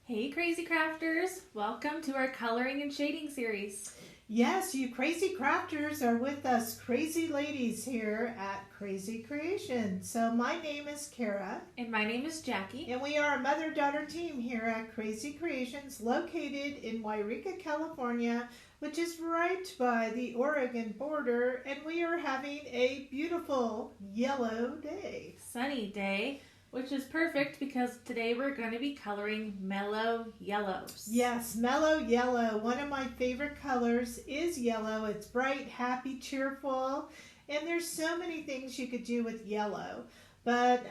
Hey Crazy Crafters! Welcome to our coloring and shading series. Yes, you crazy crafters are with us crazy ladies here at Krazy Kreations. So my name is Kara. And my name is Jackie. And we are a mother-daughter team here at Krazy Kreations located in Yreka, California, which is right by the Oregon border. And we are having a beautiful yellow day. Sunny day, which is perfect because today we're going to be coloring Mellow Yellows. Yes, Mellow Yellow. One of my favorite colors is yellow. It's bright, happy, cheerful, and there's so many things you could do with yellow. But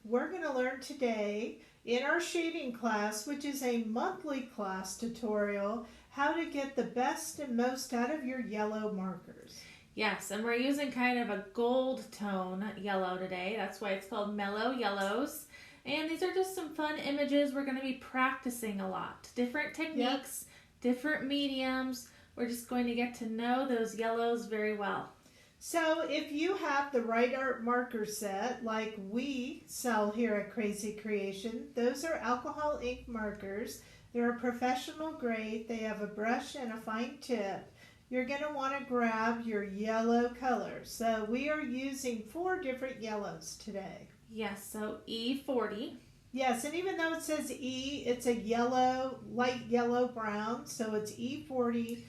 we're going to learn today in our shading class, which is a monthly class tutorial, how to get the best and most out of your yellow markers. Yes, and we're using kind of a gold tone yellow today. That's why it's called Mellow Yellows. And these are just some fun images. We're going to be practicing a lot. Different techniques, different mediums. We're just going to get to know those yellows very well. So if you have the right art marker set, like we sell here at Krazy Kreation, those are alcohol ink markers. They're a professional grade. They have a brush and a fine tip. You're going to want to grab your yellow color. So we are using 4 different yellows today. Yes, so E40. Yes, and even though it says E, it's a yellow, light yellow brown. So it's E40,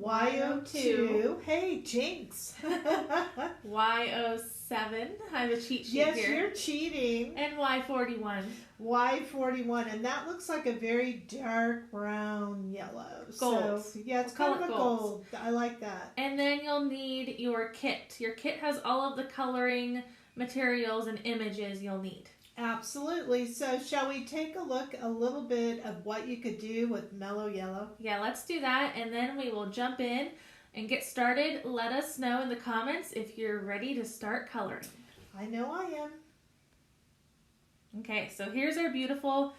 Y02. Hey, jinx. Y07. I have a cheat sheet yes, here. Yes, you're cheating. And Y41. Y41, and that looks like a very dark brown yellow. Gold. So, yeah, it's kind of a gold. I like that. And then you'll need your kit. Your kit has all of the coloring materials and images you'll need. Absolutely. So shall we take a look a little bit of what you could do with Mellow Yellow? Yeah, let's do that, and then we will jump in and get started. Let us know in the comments if you're ready to start coloring. I know I am. Okay, so here's our beautiful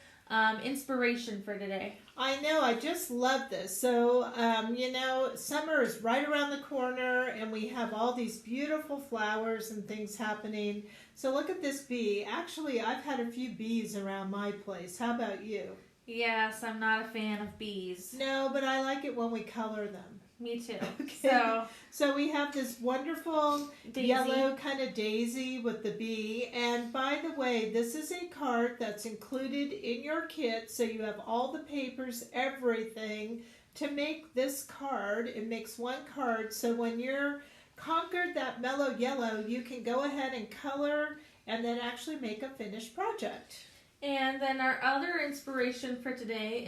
inspiration for today. I know, I just love this. So, you know, summer is right around the corner and we have all these beautiful flowers and things happening. So look at this bee. Actually, I've had a few bees around my place. How about you? Yes, I'm not a fan of bees. No, but I like it when we color them. Me too. Okay. So we have this wonderful daisy. Yellow kind of daisy with the bee. And by the way, this is a card that's included in your kit. So you have all the papers, everything to make this card. It makes one card. So when you're conquered that Mellow Yellow, you can go ahead and color and then actually make a finished project. And then our other inspiration for today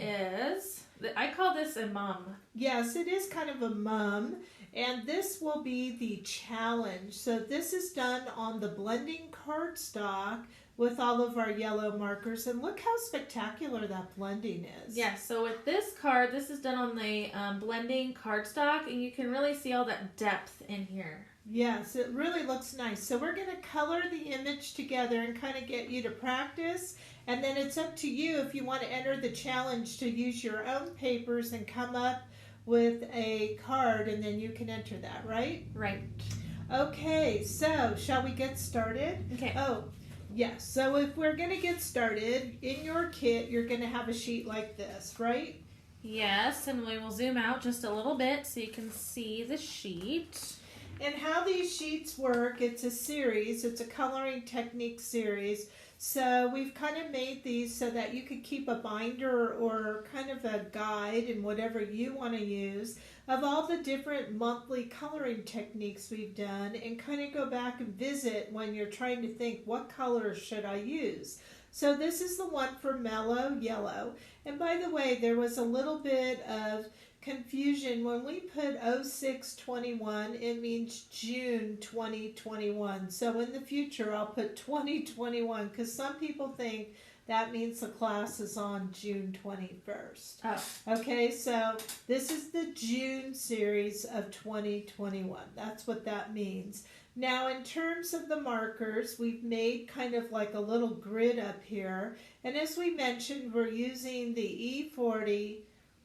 is, I call this a mum. Yes, it is kind of a mum, and this will be the challenge. So this is done on the blending cardstock with all of our yellow markers, and look how spectacular that blending is. Yes, so with this card, this is done on the blending cardstock, and you can really see all that depth in here. Yes, it really looks nice. So we're going to color the image together and kind of get you to practice. And then it's up to you if you want to enter the challenge to use your own papers and come up with a card, and then you can enter that, right? Right. Okay, so shall we get started? Okay. Oh, yes. So if we're going to get started, in your kit, you're going to have a sheet like this, right? Yes, and we will zoom out just a little bit so you can see the sheet. And how these sheets work, it's a series. It's a coloring technique series. So we've kind of made these so that you could keep a binder or kind of a guide and whatever you want to use of all the different monthly coloring techniques we've done, and kind of go back and visit when you're trying to think, what color should I use? So this is the one for Mellow Yellow. And by the way, there was a little bit of confusion when we put 0621. It means June 2021. So in the future I'll put 2021 because some people think that means the class is on June 21st. Oh. Okay, so this is the June series of 2021. That's what that means. Now in terms of the markers, we've made kind of like a little grid up here. And as we mentioned, we're using the E40,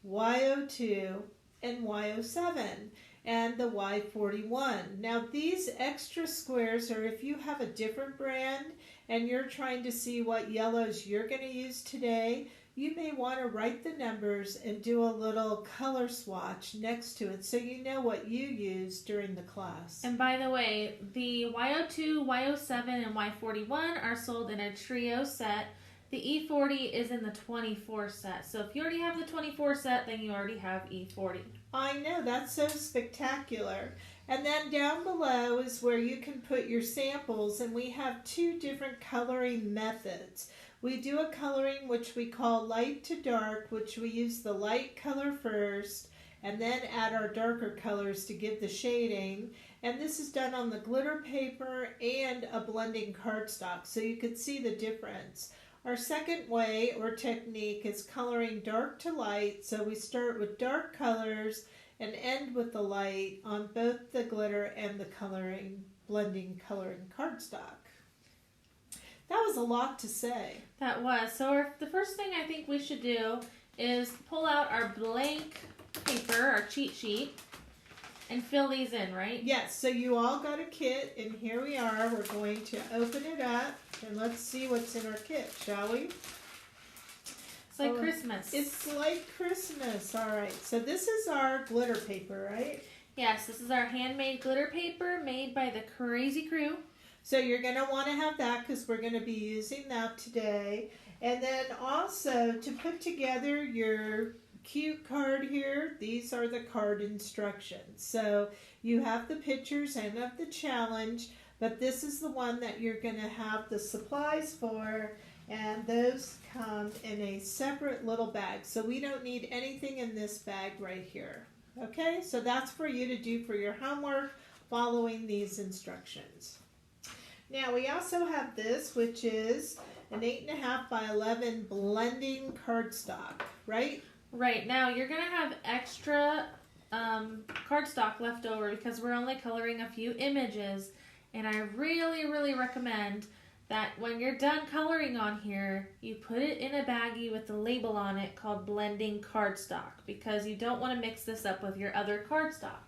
Y02, and Y07, and the Y41. Now these extra squares are if you have a different brand and you're trying to see what yellows you're going to use today, you may want to write the numbers and do a little color swatch next to it so you know what you used during the class. And by the way, the Y02, Y07, and Y41 are sold in a trio set. The E40 is in the 24 set. So if you already have the 24 set, then you already have E40. I know, that's so spectacular. And then down below is where you can put your samples, and we have two different coloring methods. We do a coloring which we call light to dark, which we use the light color first and then add our darker colors to give the shading. And this is done on the glitter paper and a blending cardstock, so you can see the difference. Our second way or technique is coloring dark to light, so we start with dark colors and end with the light on both the glitter and the blending coloring cardstock. That was a lot to say. That was. So the first thing I think we should do is pull out our blank paper, our cheat sheet, and fill these in, right? Yes, so you all got a kit, and here we are. We're going to open it up, and let's see what's in our kit, shall we? It's like Christmas. It's like Christmas. All right, so this is our glitter paper, right? Yes, this is our handmade glitter paper made by the Krazy crew. So you're going to want to have that because we're going to be using that today. And then also to put together your cute card here, these are the card instructions. So you have the pictures and of the challenge, but this is the one that you're going to have the supplies for, and those come in a separate little bag. So we don't need anything in this bag right here. Okay, so that's for you to do for your homework following these instructions. Now we also have this, which is an 8.5 by 11 blending cardstock, right? Right. Now you're going to have extra cardstock left over because we're only coloring a few images. And I really, really recommend that when you're done coloring on here, you put it in a baggie with the label on it called blending cardstock, because you don't want to mix this up with your other cardstock.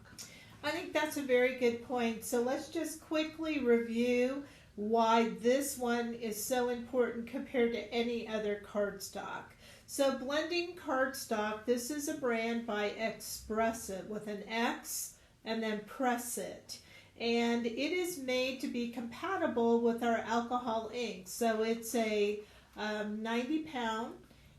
I think that's a very good point. So let's just quickly review why this one is so important compared to any other cardstock. So blending cardstock, this is a brand by Expressive with an X and then press it. And it is made to be compatible with our alcohol ink. So it's a 90 pound,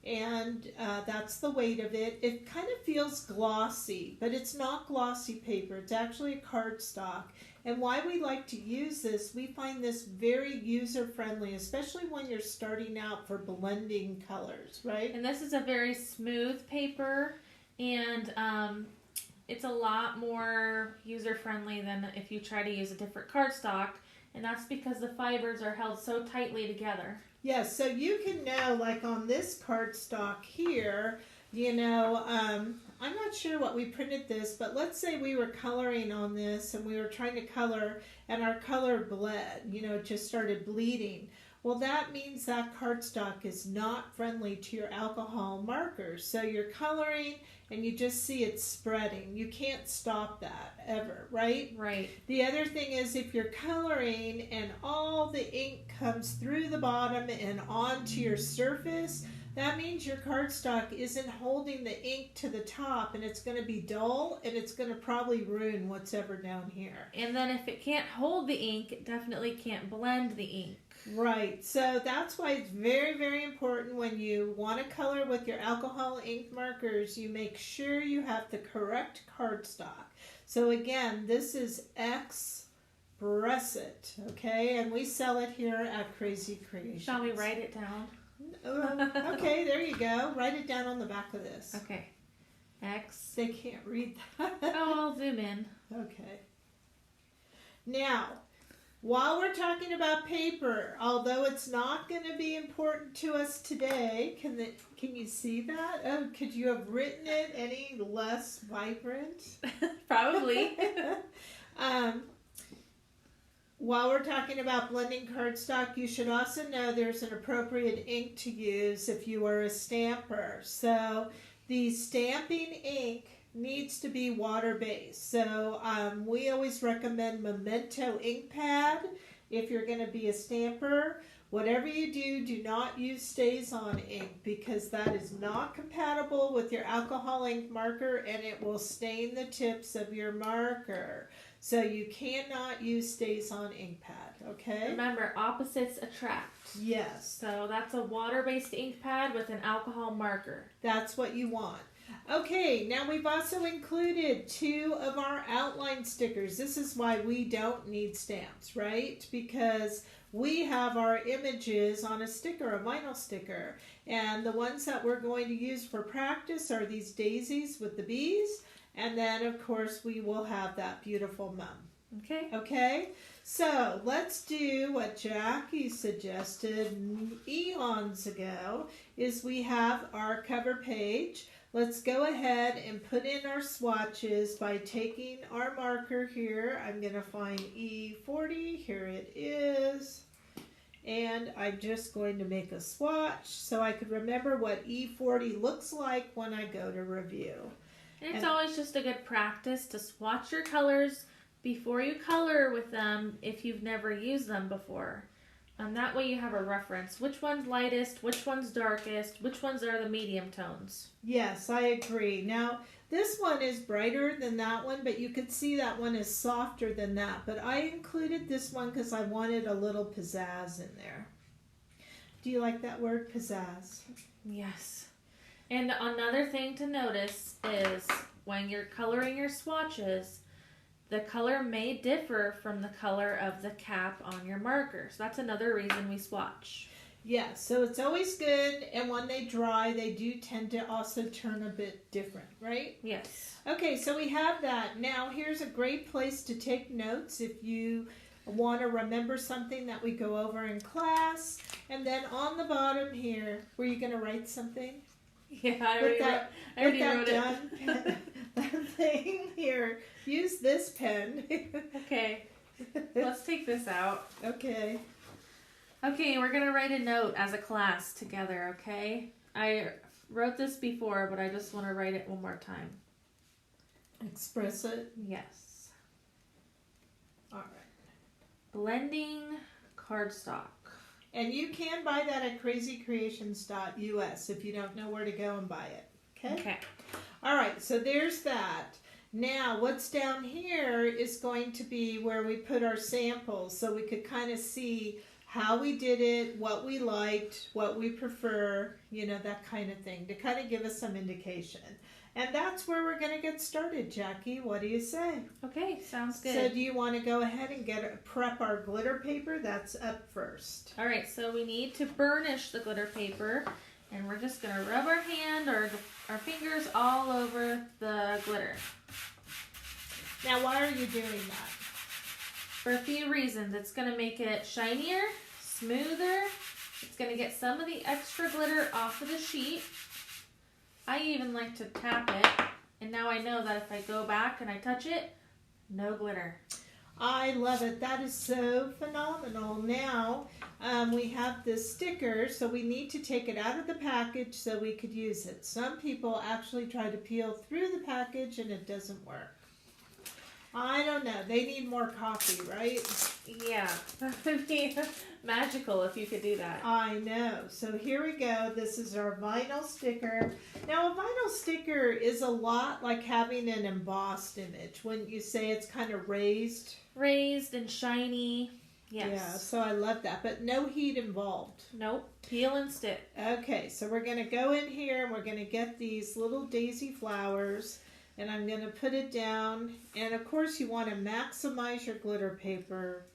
and that's the weight of it. It kind of feels glossy, but it's not glossy paper. It's actually a cardstock. And why we like to use this, we find this very user-friendly, especially when you're starting out for blending colors, right? And this is a very smooth paper, and it's a lot more user-friendly than if you try to use a different cardstock, and that's because the fibers are held so tightly together. Yes, so you can know, like on this cardstock here, you know, I'm not sure what we printed this, but let's say we were coloring on this and we were trying to color and our color bled, you know, it just started bleeding. Well, that means that cardstock is not friendly to your alcohol markers. So you're coloring and you just see it spreading. You can't stop that ever, right? Right. The other thing is if you're coloring and all the ink comes through the bottom and onto your surface, that means your cardstock isn't holding the ink to the top, and it's going to be dull, and it's going to probably ruin what's ever down here. And then if it can't hold the ink, it definitely can't blend the ink. Right, so that's why it's very, very important when you want to color with your alcohol ink markers, you make sure you have the correct cardstock. So again, this is Expressive, okay? And we sell it here at Krazy Kreations. Shall we write it down? Okay, there you go. Write it down on the back of this. Okay. X. They can't read that. Oh, I'll zoom in. Okay. Now, while we're talking about paper, although it's not going to be important to us today, can you see that? Oh, could you have written it any less vibrant? Probably. While we're talking about blending cardstock, you should also know there's an appropriate ink to use if you are a stamper. So the stamping ink needs to be water-based. So we always recommend Memento ink pad if you're going to be a stamper. Whatever you do, do not use stays-on ink because that is not compatible with your alcohol ink marker and it will stain the tips of your marker. So you cannot use stays-on ink pad, okay? Remember, opposites attract. Yes. So that's a water-based ink pad with an alcohol marker. That's what you want. Okay, now we've also included 2 of our outline stickers. This is why we don't need stamps, right? Because we have our images on a sticker, a vinyl sticker. And the ones that we're going to use for practice are these daisies with the bees. And then, of course, we will have that beautiful mum. Okay. Okay? So, let's do what Jackie suggested eons ago, is we have our cover page. Let's go ahead and put in our swatches by taking our marker here. I'm going to find E40. Here it is. And I'm just going to make a swatch so I could remember what E40 looks like when I go to review. And it's always just a good practice to swatch your colors before you color with them if you've never used them before. And that way you have a reference. Which one's lightest, which one's darkest, which ones are the medium tones. Yes, I agree. Now, this one is brighter than that one, but you could see that one is softer than that. But I included this one because I wanted a little pizzazz in there. Do you like that word, pizzazz? Yes. And another thing to notice is when you're coloring your swatches, the color may differ from the color of the cap on your marker. So that's another reason we swatch. Yeah, so it's always good, and when they dry, they do tend to also turn a bit different, right? Yes. Okay, so we have that. Now, here's a great place to take notes if you want to remember something that we go over in class. And then on the bottom here, were you going to write something? Yeah, I already wrote it. That thing here. Use this pen. Okay. Let's take this out. Okay. Okay, we're going to write a note as a class together, okay? I wrote this before, but I just want to write it one more time. Express it? Yes. All right. Blending cardstock. And you can buy that at crazycreations.us if you don't know where to go and buy it. Okay? Okay. All right, so there's that. Now, what's down here is going to be where we put our samples so we could kind of see how we did it, what we liked, what we prefer, you know, that kind of thing, to kind of give us some indication. And that's where we're going to get started, Jackie. What do you say? Okay, sounds good. So do you want to go ahead and prep our glitter paper? That's up first. All right, so we need to burnish the glitter paper, and we're just going to rub our hand or our fingers all over the glitter. Now, why are you doing that? For a few reasons. It's going to make it shinier, smoother. It's going to get some of the extra glitter off of the sheet. I even like to tap it, and now I know that if I go back and I touch it, no glitter. I love it. That is so phenomenal. Now, we have this sticker, so we need to take it out of the package so we could use it. Some people actually try to peel through the package, and it doesn't work. I don't know. They need more coffee, right? Yeah. That would be magical if you could do that. I know. So here we go. This is our vinyl sticker. Now, a vinyl sticker is a lot like having an embossed image. Wouldn't you say it's kind of raised? Raised and shiny. Yes. Yeah, so I love that. But no heat involved. Nope. Peel and stick. Okay, so we're going to go in here and we're going to get these little daisy flowers. And I'm going to put it down. And of course you want to maximize your glitter paper.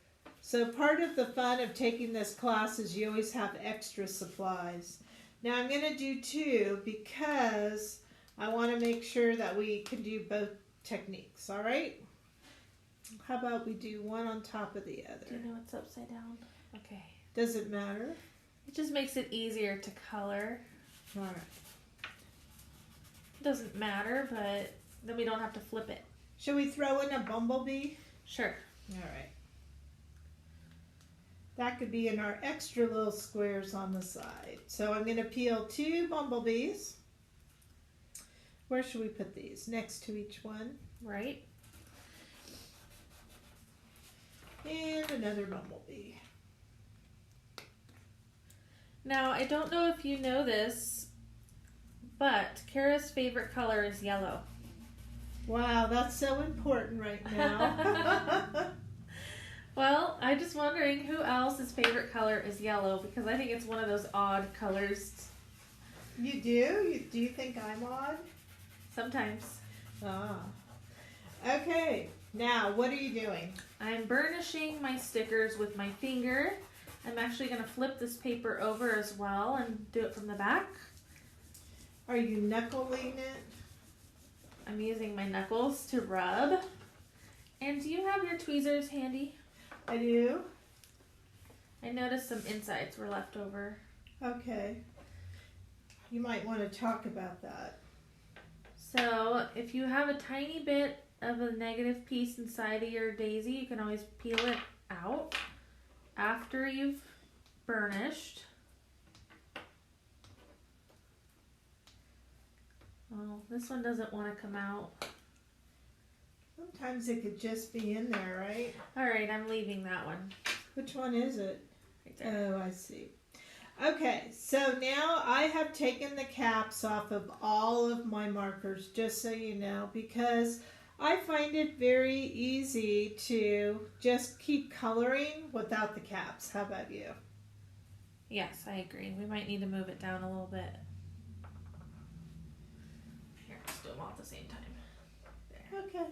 So part of the fun of taking this class is you always have extra supplies. Now I'm going to do 2 because I want to make sure that we can do both techniques. All right? How about we do one on top of the other? Do you know what's upside down? Okay. Does it matter? It just makes it easier to color. All right. It doesn't matter, but then we don't have to flip it. Should we throw in a bumblebee? Sure. All right. That could be in our extra little squares on the side. So I'm going to peel 2 bumblebees. Where should we put these? Next to each one. Right. And another bumblebee. Now, I don't know if you know this, but Kara's favorite color is yellow. Wow, that's so important right now. Well, I'm just wondering who else's favorite color is yellow, because I think it's one of those odd colors. You do? Do you think I'm odd? Sometimes. Ah. Okay, now what are you doing? I'm burnishing my stickers with my finger. I'm actually going to flip this paper over as well and do it from the back. Are you knuckling it? I'm using my knuckles to rub. And do you have your tweezers handy? I do. I noticed some insides were left over. Okay. You might want to talk about that. So if you have a tiny bit of a negative piece inside of your daisy, you can always peel it out after you've burnished. Oh, this one doesn't want to come out. Sometimes it could just be in there, right? All right, I'm leaving that one. Which one is it? Right there. Oh, I see. Okay, so now I have taken the caps off of all of my markers, just so you know, because I find it very easy to just keep coloring without the caps. How about you? Yes, I agree. We might need to move it down a little bit. Here, let's do them all at the same time. There. Okay.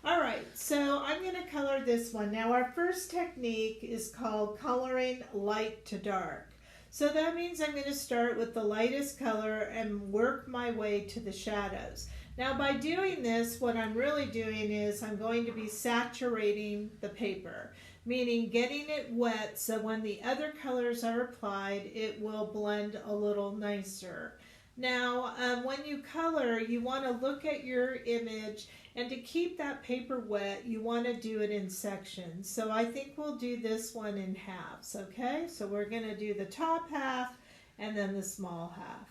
All right, so I'm going to color this one. Now, our first technique is called coloring light to dark. So that means I'm going to start with the lightest color and work my way to the shadows. Now, by doing this, what I'm really doing is I'm going to be saturating the paper, meaning getting it wet so when the other colors are applied, it will blend a little nicer. Now, when you color, you want to look at your image, and to keep that paper wet, you want to do it in sections. So I think we'll do this one in halves, okay? So we're going to do the top half and then the small half.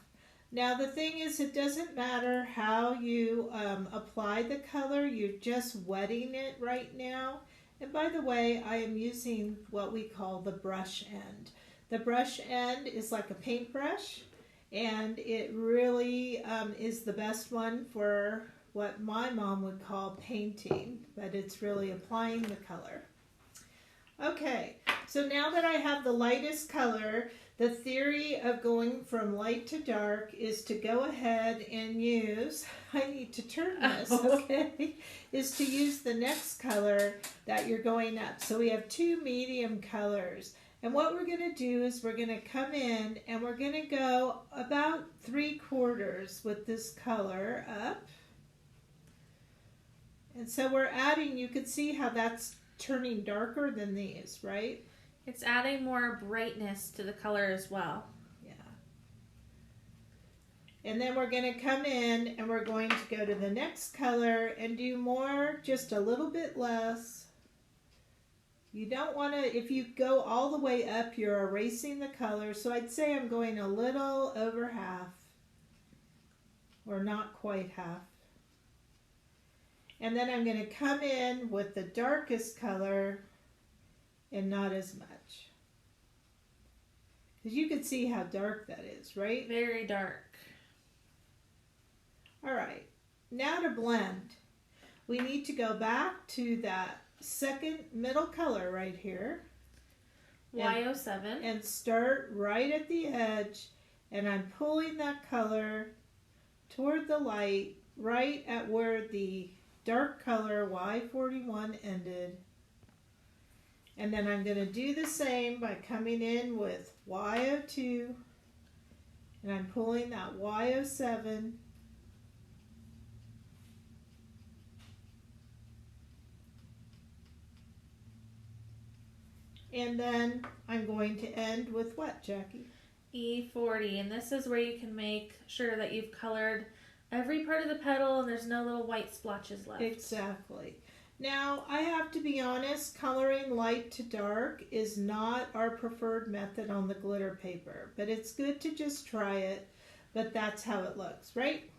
Now, the thing is, it doesn't matter how you apply the color. You're just wetting it right now. And by the way, I am using what we call the brush end. The brush end is like a paintbrush, and it really is the best one for what my mom would call painting, but it's really applying the color. Okay, so now that I have the lightest color, the theory of going from light to dark is to go ahead and use, I need to turn this, okay, is to use the next color that you're going up. So we have two medium colors. And what we're going to do is we're going to come in and we're going to go about 3/4 with this color up. And so we're adding, you can see how that's turning darker than these, right? It's adding more brightness to the color as well. Yeah. And then we're going to come in and we're going to go to the next color and do more, just a little bit less. You don't want to, if you go all the way up, you're erasing the color. So I'd say I'm going a little over half, or not quite half. And then I'm going to come in with the darkest color and not as much. Because you can see how dark that is, right? Very dark. All right, now to blend. We need to go back to that second middle color right here. Y07. And start right at the edge, and I'm pulling that color toward the light, right at where the dark color Y41 ended. And then I'm going to do the same by coming in with Y02, and I'm pulling that Y07. And then I'm going to end with what, Jackie? E40, and this is where you can make sure that you've colored every part of the petal and there's no little white splotches left. Exactly. Now, I have to be honest, coloring light to dark is not our preferred method on the glitter paper, but it's good to just try it, but that's how it looks, right?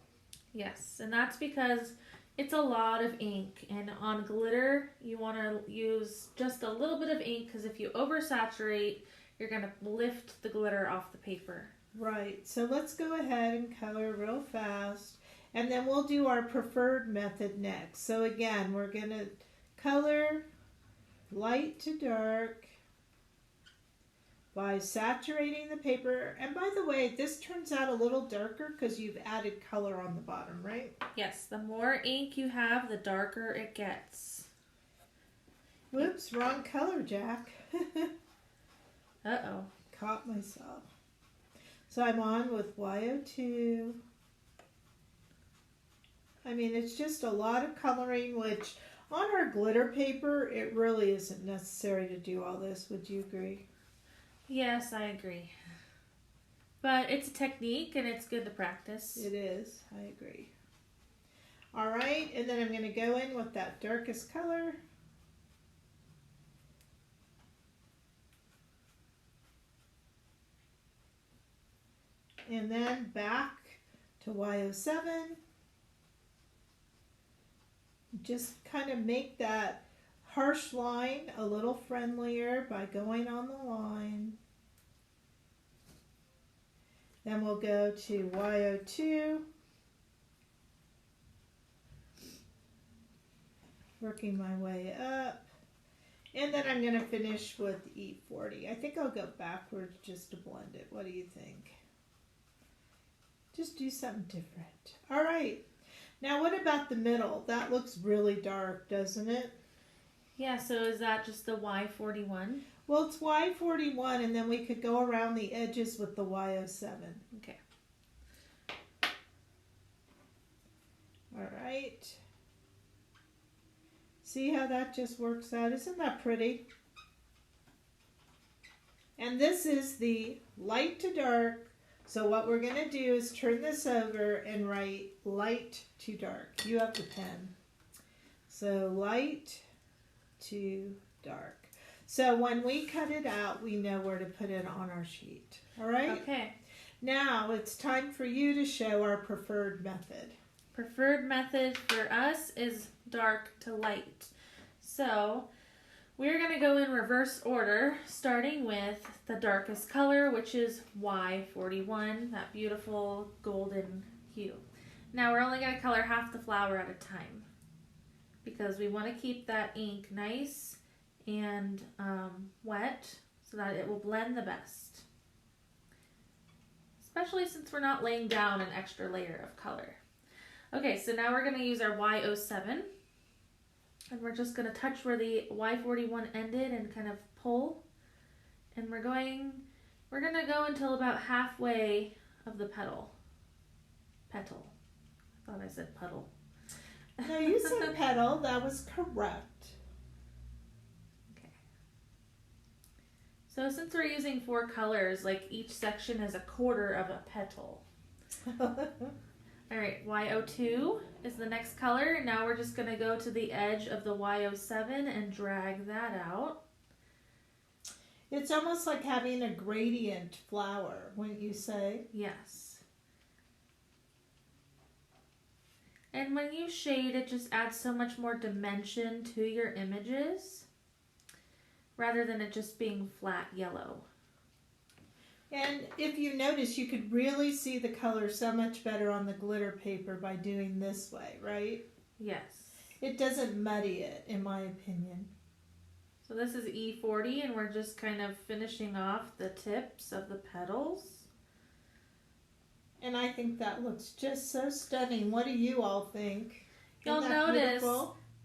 Yes, and that's because it's a lot of ink, and on glitter, you want to use just a little bit of ink, because if you oversaturate, you're going to lift the glitter off the paper. Right. So let's go ahead and color real fast. And then we'll do our preferred method next. So again, we're going to color light to dark by saturating the paper. And by the way, this turns out a little darker because you've added color on the bottom, right? Yes, the more ink you have, the darker it gets. Whoops, wrong color, Jack. Uh-oh. Caught myself. So I'm on with YO2. I mean, it's just a lot of coloring, which on our glitter paper, it really isn't necessary to do all this. Would you agree? Yes, I agree. But it's a technique and it's good to practice. It is. I agree. All right, and then I'm going to go in with that darkest color. And then back to YO7. Just kind of make that harsh line a little friendlier by going on the line. Then we'll go to YO2. Working my way up. And then I'm going to finish with E40. I think I'll go backwards just to blend it. What do you think? Just do something different. All right. Now what about the middle? That looks really dark, doesn't it? Yeah, so is that just the Y41? Well, it's Y41, and then we could go around the edges with the YO7. Okay. All right. See how that just works out? Isn't that pretty? And this is the light to dark. So what we're going to do is turn this over and write light to dark. You have the pen. So light to dark. So when we cut it out, we know where to put it on our sheet. All right? Okay. Now it's time for you to show our preferred method. Preferred method for us is dark to light. So we're going to go in reverse order, starting with the darkest color, which is Y41, that beautiful golden hue. Now we're only going to color half the flower at a time because we want to keep that ink nice and wet so that it will blend the best. Especially since we're not laying down an extra layer of color. Okay, so now we're going to use our Y07. And we're just going to touch where the Y41 ended and kind of pull. And we're going to go until about halfway of the petal. Petal. I thought I said puddle. No, you said petal. That was correct. Okay. So since we're using 4 colors, like each section is a quarter of a petal. All right, YO2 is the next color. And now we're just going to go to the edge of the YO7 and drag that out. It's almost like having a gradient flower, wouldn't you say? Yes. And when you shade, it just adds so much more dimension to your images rather than it just being flat yellow. And if you notice, you could really see the color so much better on the glitter paper by doing this way, right? Yes. It doesn't muddy it, in my opinion. So this is E40, and we're just kind of finishing off the tips of the petals. And I think that looks just so stunning. What do you all think? You'll notice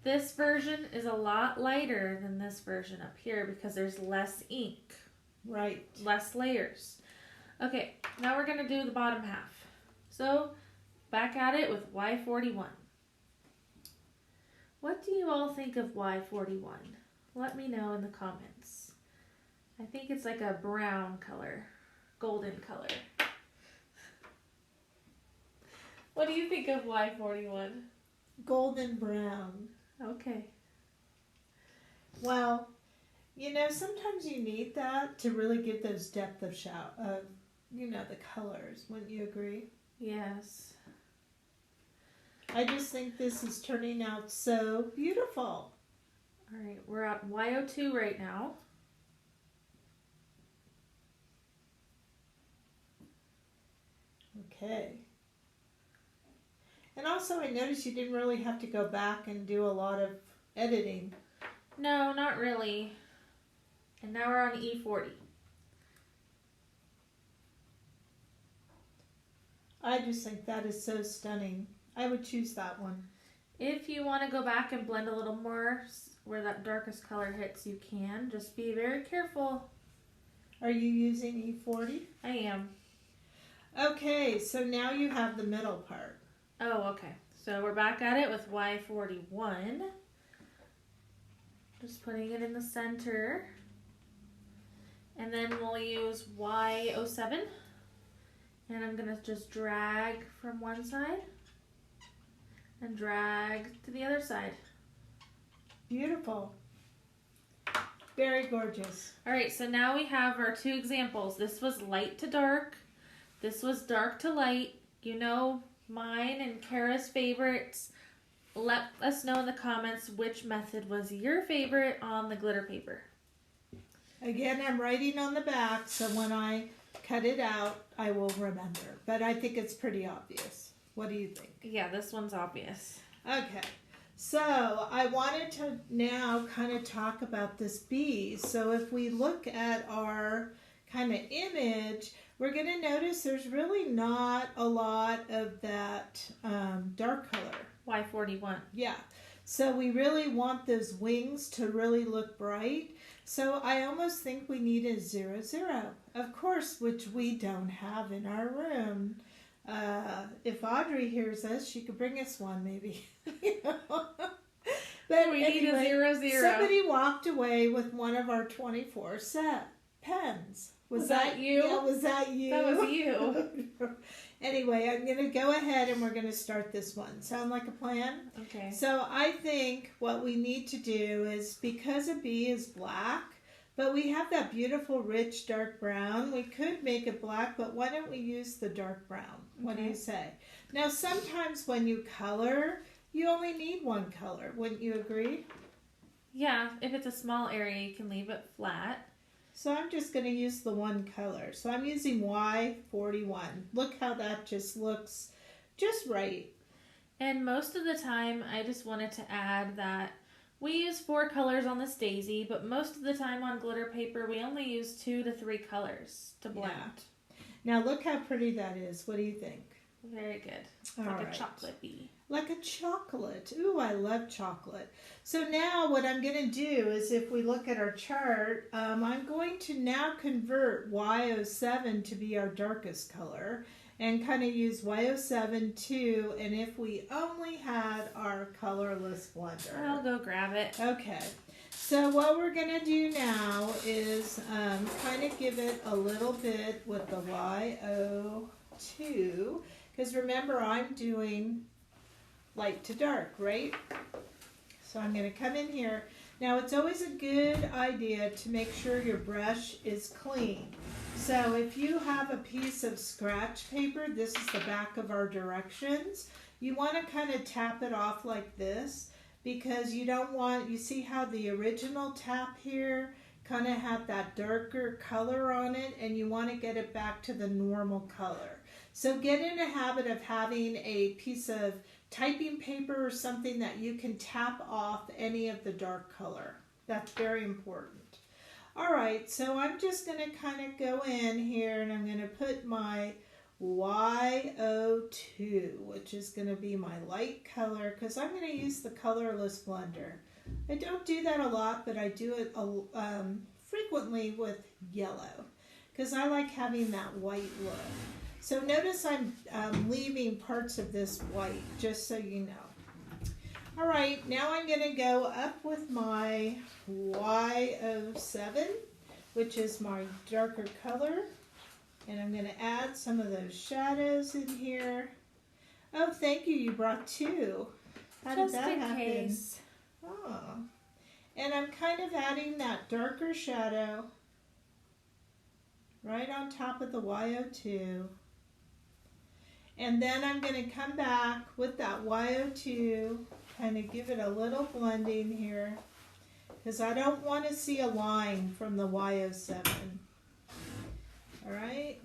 this version is a lot lighter than this version up here because there's less ink. Right. Less layers. Okay, now we're going to do the bottom half. So, back at it with Y41. What do you all think of Y41? Let me know in the comments. I think it's like a brown color, golden color. What do you think of Y41? Golden brown. Okay. Well, you know, sometimes you need that to really give those depth of the colors. Wouldn't you agree? Yes. I just think this is turning out so beautiful. All right, we're at YO2 right now. Okay. And also I noticed you didn't really have to go back and do a lot of editing. No, not really. And now we're on E40. I just think that is so stunning. I would choose that one. If you want to go back and blend a little more where that darkest color hits, you can. Just be very careful. Are you using E40? I am. Okay, so now you have the middle part. Oh, okay. So we're back at it with Y41. Just putting it in the center. And then we'll use Y07. And I'm going to just drag from one side and drag to the other side. Beautiful. Very gorgeous. All right, so now we have our two examples. This was light to dark. This was dark to light. You know mine and Kara's favorites. Let us know in the comments which method was your favorite on the glitter paper. Again, I'm writing on the back, so when I cut it out, I will remember. But I think it's pretty obvious. What do you think? Yeah, this one's obvious. Okay. So I wanted to now kind of talk about this bee. So if we look at our kind of image, we're going to notice there's really not a lot of that dark color. Y41. Yeah. So we really want those wings to really look bright. So I almost think we need a 00, of course, which we don't have in our room. If Audrey hears us, she could bring us one maybe. You know? But we anyway, need a 00. Somebody walked away with one of our 24 set pens. Was that you? Yeah, was that you? That was you. Anyway, I'm going to go ahead and we're going to start this one. Sound like a plan? Okay. So I think what we need to do is, because a bee is black, but we have that beautiful rich dark brown, we could make it black, but why don't we use the dark brown? What do you say? Now sometimes when you color, you only need one color. Wouldn't you agree? Yeah, if it's a small area, you can leave it flat. So I'm just going to use the one color. So I'm using Y41. Look how that just looks just right. And most of the time, I just wanted to add that we use 4 colors on this daisy, but most of the time on glitter paper, we only use 2 to 3 colors to blend. Yeah. Now look how pretty that is. What do you think? Very good. All like right. a chocolate bee. Like a chocolate. Ooh, I love chocolate. So now what I'm going to do is, if we look at our chart, I'm going to now convert Y07 to be our darkest color and kind of use Y07 too. And if we only had our colorless blender. I'll go grab it. Okay. So what we're going to do now is kind of give it a little bit with the Y02. Because remember, I'm doing light to dark, right? So I'm going to come in here. Now it's always a good idea to make sure your brush is clean. So if you have a piece of scratch paper, this is the back of our directions, you want to kind of tap it off like this, because you don't want, you see how the original tap here kind of had that darker color on it, and you want to get it back to the normal color. So get in a habit of having a piece of typing paper or something that you can tap off any of the dark color. That's very important. All right, so I'm just going to kind of go in here and I'm going to put my Y02, which is going to be my light color, because I'm going to use the colorless blender. I don't do that a lot, but I do it frequently with yellow, because I like having that white look. So notice I'm leaving parts of this white, just so you know. All right, now I'm going to go up with my Y07, which is my darker color. And I'm going to add some of those shadows in here. Oh, thank you. You brought 2. How did that happen? Case. Oh. And I'm kind of adding that darker shadow right on top of the Y02. And then I'm going to come back with that Y02, kind of give it a little blending here, because I don't want to see a line from the Y07. All right.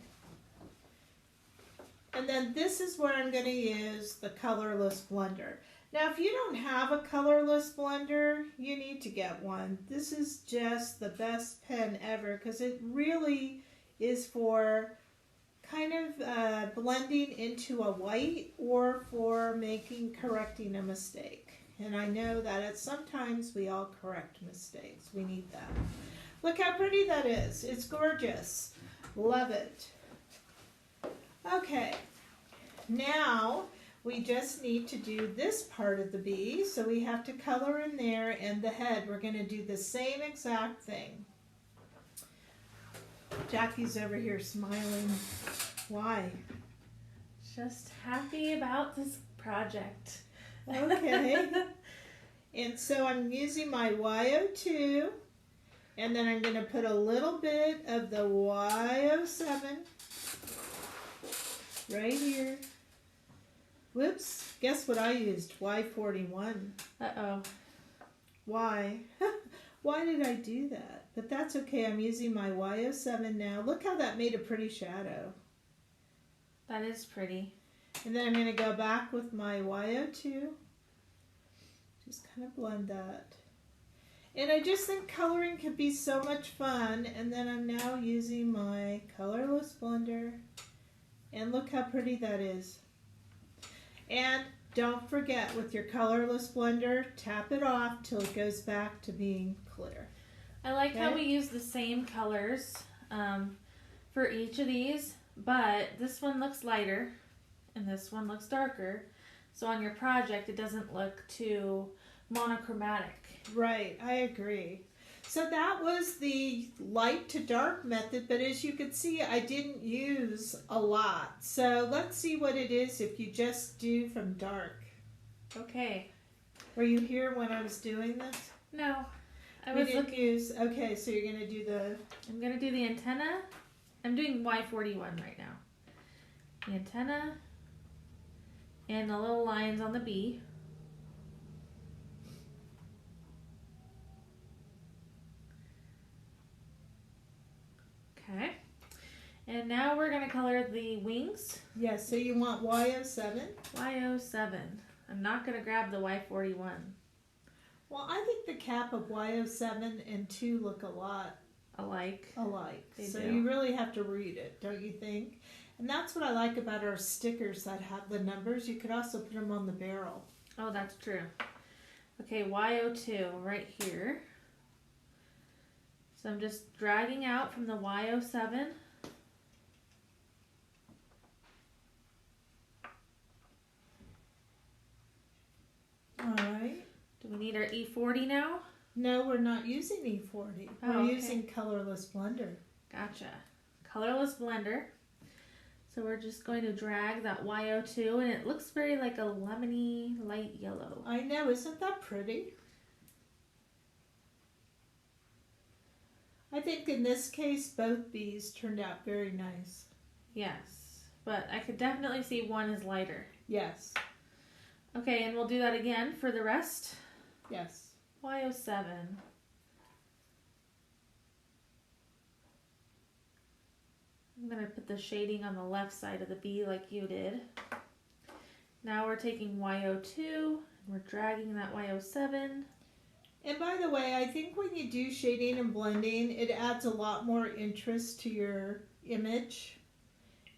And then this is where I'm going to use the colorless blender. Now, if you don't have a colorless blender, you need to get one. This is just the best pen ever because it really is for kind of blending into a white or for correcting a mistake. And I know that sometimes we all correct mistakes. We need that. Look how pretty that is. It's gorgeous. Love it. Okay, now we just need to do this part of the bee. So we have to color in there, and the head, we're going to do the same exact thing. Jackie's over here smiling. Why? Just happy about this project. Okay. And so I'm using my YO2, and then I'm going to put a little bit of the YO7 right here. Whoops, guess what I used? Y41. Uh-oh. Why? Why did I do that? But that's okay, I'm using my YO7 now. Look how that made a pretty shadow. That is pretty. And then I'm going to go back with my YO2. Just kind of blend that. And I just think coloring can be so much fun. And then I'm now using my colorless blender. And look how pretty that is. And don't forget, with your colorless blender, tap it off till it goes back to being clear. I like how we use the same colors for each of these, but this one looks lighter and this one looks darker. So on your project, it doesn't look too monochromatic. Right, I agree. So that was the light to dark method, but as you can see, I didn't use a lot. So let's see what it is if you just do from dark. Okay. Were you here when I was doing this? No. I was looking. Okay, so you're going to do the... I'm going to do the antenna. I'm doing Y41 right now. The antenna and the little lines on the bee. Okay. And now we're going to color the wings. Yes, so you want YO7? YO7. I'm not going to grab the Y41. Well, I think the cap of YO7 and 2 look a lot alike. They so do. You really have to read it, don't you think? And that's what I like about our stickers that have the numbers. You could also put them on the barrel. Oh, that's true. Okay, YO2 right here. So I'm just dragging out from the YO7. All right. Do we need our E40 now? No, we're not using E40. We're using colorless blender. Gotcha. Colorless blender. So we're just going to drag that YO2, and it looks very like a lemony light yellow. I know, isn't that pretty? I think in this case, both bees turned out very nice. Yes, but I could definitely see one is lighter. Yes. Okay, and we'll do that again for the rest. Yes. YO7. I'm going to put the shading on the left side of the bee like you did. Now we're taking YO2, and we're dragging that YO7. And by the way, I think when you do shading and blending, it adds a lot more interest to your image.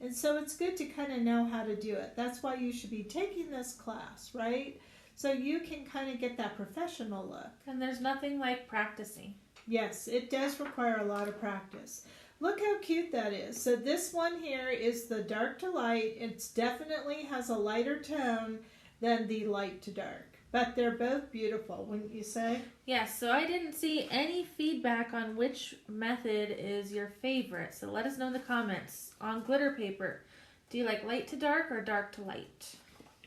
And so it's good to kind of know how to do it. That's why you should be taking this class, right? So you can kind of get that professional look. And there's nothing like practicing. Yes, it does require a lot of practice. Look how cute that is. So this one here is the dark to light. It definitely has a lighter tone than the light to dark. But they're both beautiful, wouldn't you say? Yes, so I didn't see any feedback on which method is your favorite. So let us know in the comments. On glitter paper, do you like light to dark or dark to light?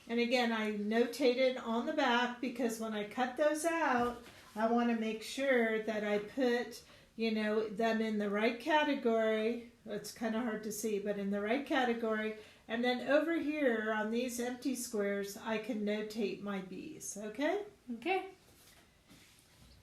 And again, I notated on the back because when I cut those out, I want to make sure that I put, them in the right category. It's kind of hard to see, but in the right category. And then over here on these empty squares, I can notate my bees, okay? Okay.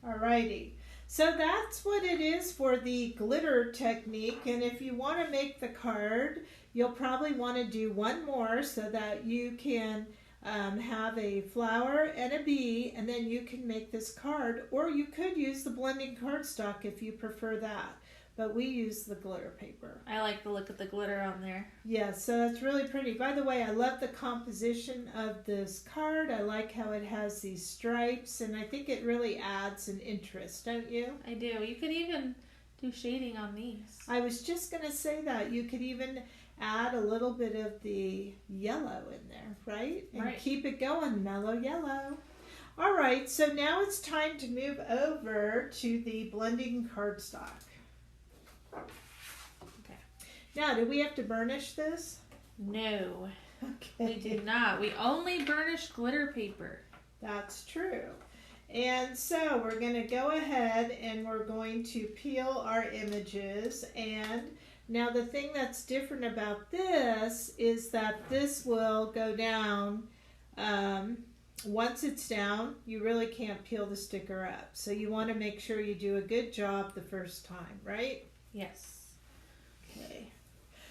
Alrighty. So that's what it is for the glitter technique. And if you want to make the card, you'll probably want to do one more so that you can have a flower and a bee, and then you can make this card. Or you could use the blending cardstock if you prefer that. But we use the glitter paper. I like the look of the glitter on there. Yeah, so it's really pretty. By the way, I love the composition of this card. I like how it has these stripes, and I think it really adds an interest, don't you? I do. You could even do shading on these. I was just going to say that. You could even add a little bit of the yellow in there, right? And right. Keep it going, mellow yellow. All right, so now it's time to move over to the blending cardstock. Okay. Now, do we have to burnish this? No. Okay. We do not. We only burnish glitter paper. That's true. And so we're going to go ahead and we're going to peel our images. And now the thing that's different about this is that this will go down. Once it's down, you really can't peel the sticker up. So you want to make sure you do a good job the first time, right? Yes. Okay.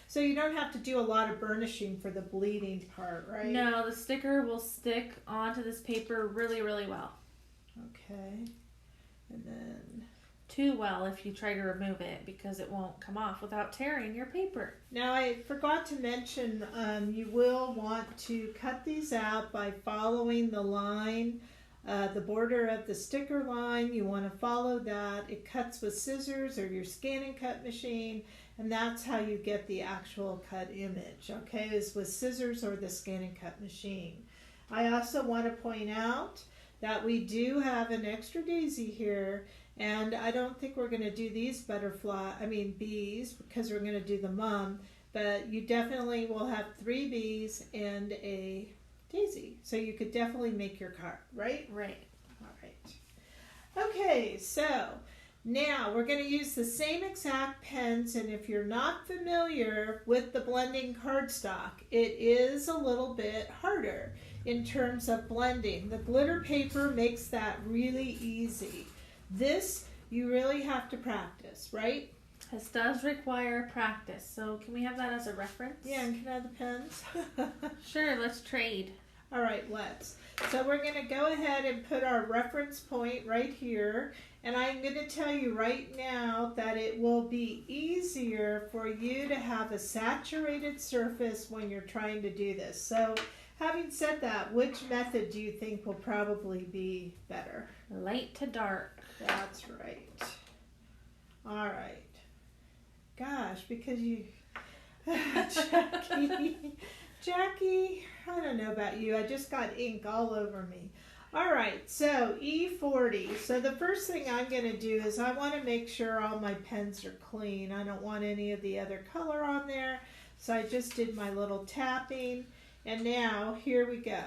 So you don't have to do a lot of burnishing for the bleeding part, right? No, the sticker will stick onto this paper really, really well. Okay. And then... Too well if you try to remove it because it won't come off without tearing your paper. Now I forgot to mention you will want to cut these out by following the line, the border of the sticker line. You want to follow that. It cuts with scissors or your scan and cut machine, and that's how you get the actual cut image, okay, is with scissors or the scan and cut machine. I also want to point out that we do have an extra daisy here. And I don't think we're going to do these bees, because we're going to do the mum. But you definitely will have 3 bees and a daisy. So you could definitely make your card, right? Right. All right. Okay, so now we're going to use the same exact pens. And if you're not familiar with the blending cardstock, it is a little bit harder in terms of blending. The glitter paper makes that really easy. This, you really have to practice, right? This does require practice. So can we have that as a reference? Yeah, and can I have the pens? Sure, let's trade. All right, let's. So we're going to go ahead and put our reference point right here. And I'm going to tell you right now that it will be easier for you to have a saturated surface when you're trying to do this. So having said that, which method do you think will probably be better? Light to dark. That's right. All right. Gosh, because you... Jackie, I don't know about you. I just got ink all over me. All right, so E40. So the first thing I'm going to do is I want to make sure all my pens are clean. I don't want any of the other color on there. So I just did my little tapping. And now, here we go.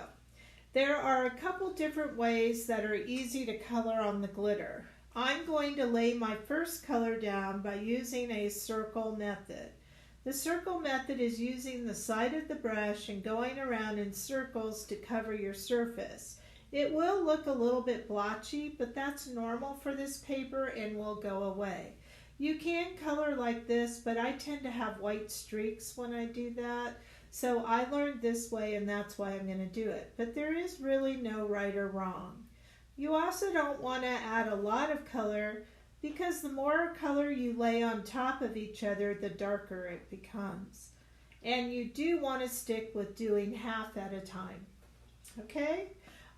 There are a couple different ways that are easy to color on the glitter. I'm going to lay my first color down by using a circle method. The circle method is using the side of the brush and going around in circles to cover your surface. It will look a little bit blotchy, but that's normal for this paper and will go away. You can color like this, but I tend to have white streaks when I do that. So I learned this way, and that's why I'm going to do it. But there is really no right or wrong. You also don't want to add a lot of color, because the more color you lay on top of each other, the darker it becomes. And you do want to stick with doing half at a time. Okay?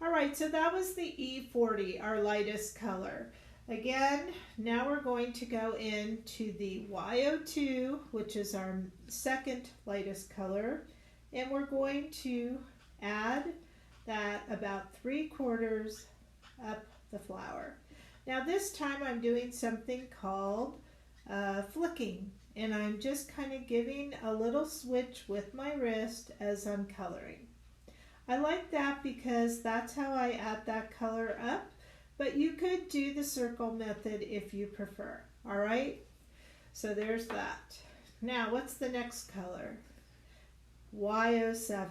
All right, so that was the E40, our lightest color. Again, now we're going to go into the Y02, which is our second lightest color, and we're going to add that about 3/4 up the flower. Now this time I'm doing something called flicking, and I'm just kind of giving a little switch with my wrist as I'm coloring. I like that because that's how I add that color up. But you could do the circle method if you prefer, all right? So there's that. Now, what's the next color? Y07.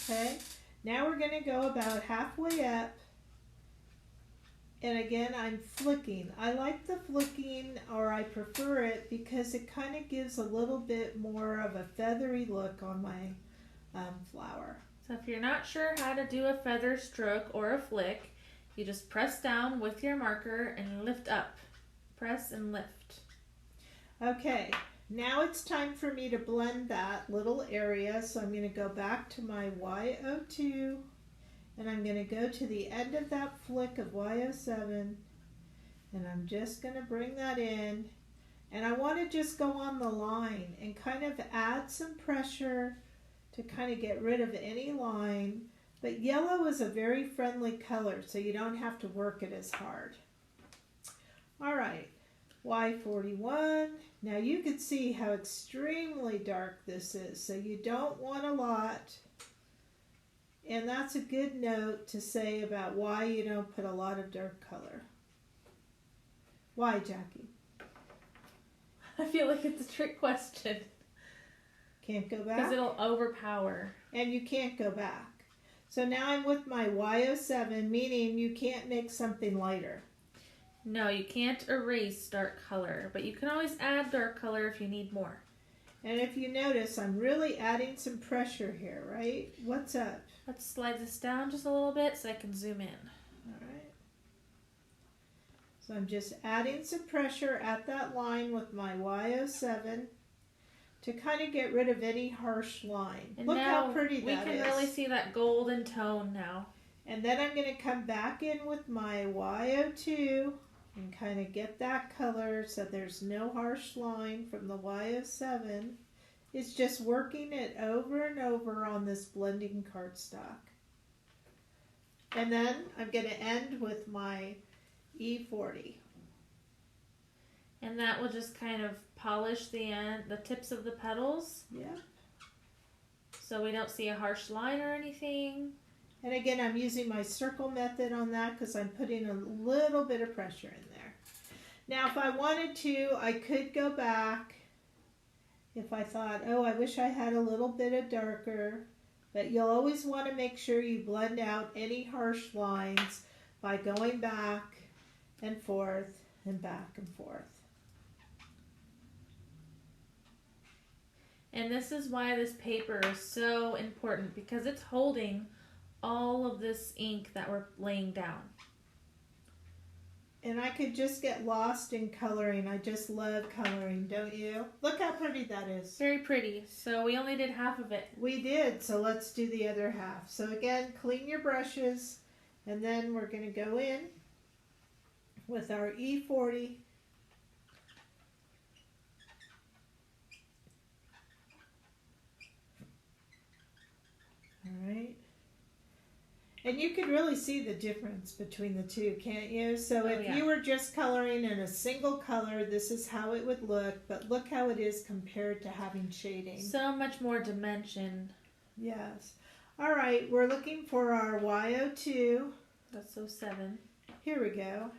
Okay, now we're going to go about halfway up And again, I'm flicking. I like the flicking, or I prefer it because it kind of gives a little bit more of a feathery look on my flower. So if you're not sure how to do a feather stroke or a flick, you just press down with your marker and lift up. Press and lift. Okay, now it's time for me to blend that little area. So I'm going to go back to my Y02 and I'm going to go to the end of that flick of Y07 and I'm just going to bring that in. And I want to just go on the line and kind of add some pressure to kind of get rid of any line. But yellow is a very friendly color, so you don't have to work it as hard. All right, Y41. Now you can see how extremely dark this is, so you don't want a lot. And that's a good note to say about why you don't put a lot of dark color. Why, Jackie? I feel like it's a trick question. Can't go back? Because it'll overpower. And you can't go back. So now I'm with my Y07, meaning you can't make something lighter. No, you can't erase dark color, but you can always add dark color if you need more. And if you notice, I'm really adding some pressure here, right? What's up? Let's slide this down just a little bit so I can zoom in. All right. So I'm just adding some pressure at that line with my Y07 to kind of get rid of any harsh line. And look now how pretty that is. We can really see that golden tone now. And then I'm going to come back in with my Y02 and kind of get that color so there's no harsh line from the Y07. It's just working it over and over on this blending cardstock. And then I'm going to end with my E40. And that will just kind of polish the tips of the petals. Yeah. So we don't see a harsh line or anything. And again, I'm using my circle method on that because I'm putting a little bit of pressure in there. Now, if I wanted to, I could go back if I thought, oh, I wish I had a little bit of darker. But you'll always want to make sure you blend out any harsh lines by going back and forth and back and forth. And this is why this paper is so important, because it's holding all of this ink that we're laying down. And I could just get lost in coloring. I just love coloring, don't you? Look how pretty that is. Very pretty. So we only did half of it. We did, so let's do the other half. So again, clean your brushes, and then we're going to go in with our E40. All right. And you can really see the difference between the two, can't you? So if you were just coloring in a single color, this is how it would look. But look how it is compared to having shading. So much more dimension. Yes. All right, we're looking for our Y02. That's so 7. Here we go.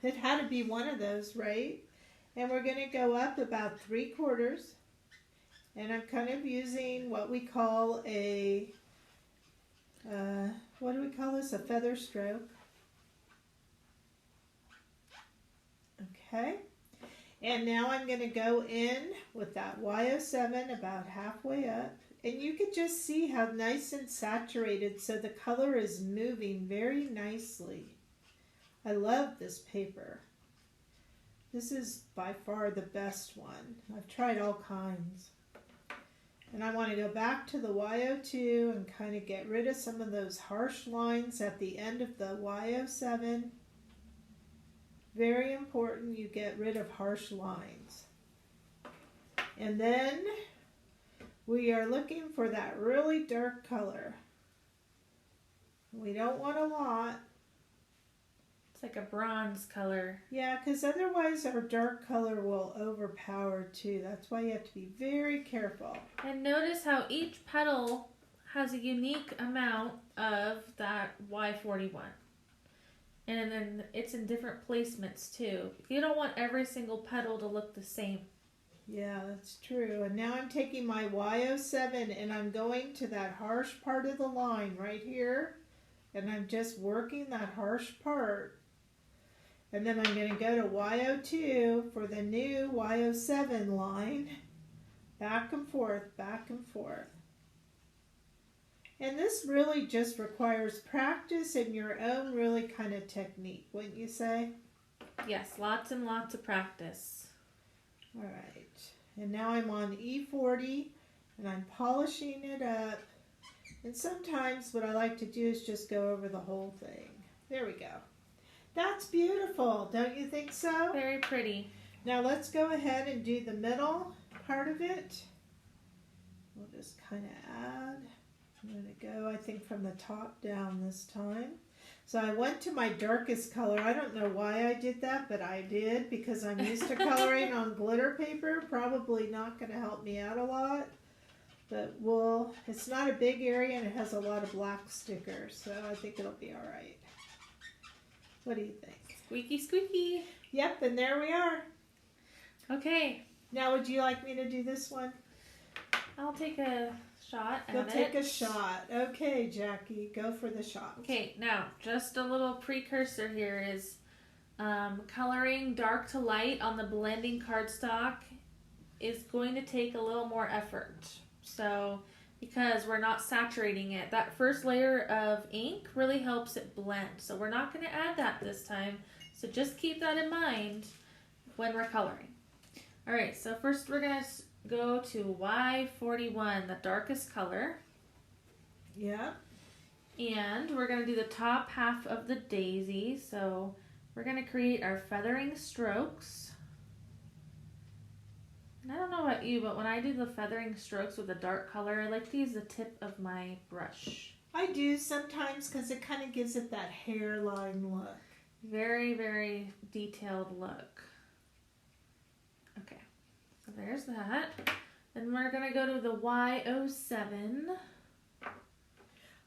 It had to be one of those, right? And we're going to go up about 3/4. And I'm kind of using what we call a... what do we call this? A feather stroke. Okay. And now I'm going to go in with that Y07 about halfway up. And you can just see how nice and saturated, so the color is moving very nicely. I love this paper. This is by far the best one. I've tried all kinds. And I want to go back to the Y02 and kind of get rid of some of those harsh lines at the end of the Y07. Very important you get rid of harsh lines. And then we are looking for that really dark color. We don't want a lot. It's like a bronze color. Yeah, because otherwise our dark color will overpower too. That's why you have to be very careful. And notice how each petal has a unique amount of that Y41. And then it's in different placements too. You don't want every single petal to look the same. Yeah, that's true. And now I'm taking my Y07 and I'm going to that harsh part of the line right here. And I'm just working that harsh part And then I'm going to go to Y02 for the new Y07 line. Back and forth, back and forth. And this really just requires practice and your own really kind of technique, wouldn't you say? Yes, lots and lots of practice. All right. And now I'm on E40 and I'm polishing it up. And sometimes what I like to do is just go over the whole thing. There we go. That's beautiful, don't you think so? Very pretty. Now let's go ahead and do the middle part of it. We'll just kind of add. I'm going to go, I think, from the top down this time. So I went to my darkest color. I don't know why I did that, but I did because I'm used to coloring on glitter paper. Probably not going to help me out a lot. But it's not a big area and it has a lot of black stickers. So I think it'll be all right. What do you think? Squeaky, squeaky. Yep, and there we are. Okay. Now would you like me to do this one? I'll take a shot at You'll take a shot. Okay, Jackie, go for the shot. Okay, now just a little precursor here is coloring dark to light on the blending cardstock is going to take a little more effort. So, because we're not saturating it, that first layer of ink really helps it blend. So we're not going to add that this time. So just keep that in mind when we're coloring. All right, so first we're going to go to Y41, the darkest color. Yeah. And we're going to do the top half of the daisy. So we're going to create our feathering strokes. And I don't know about you, but when I do the feathering strokes with a dark color, I like to use the tip of my brush. I do sometimes because it kind of gives it that hairline look. Very, very detailed look. Okay, so there's that. Then we're going to go to the Y07.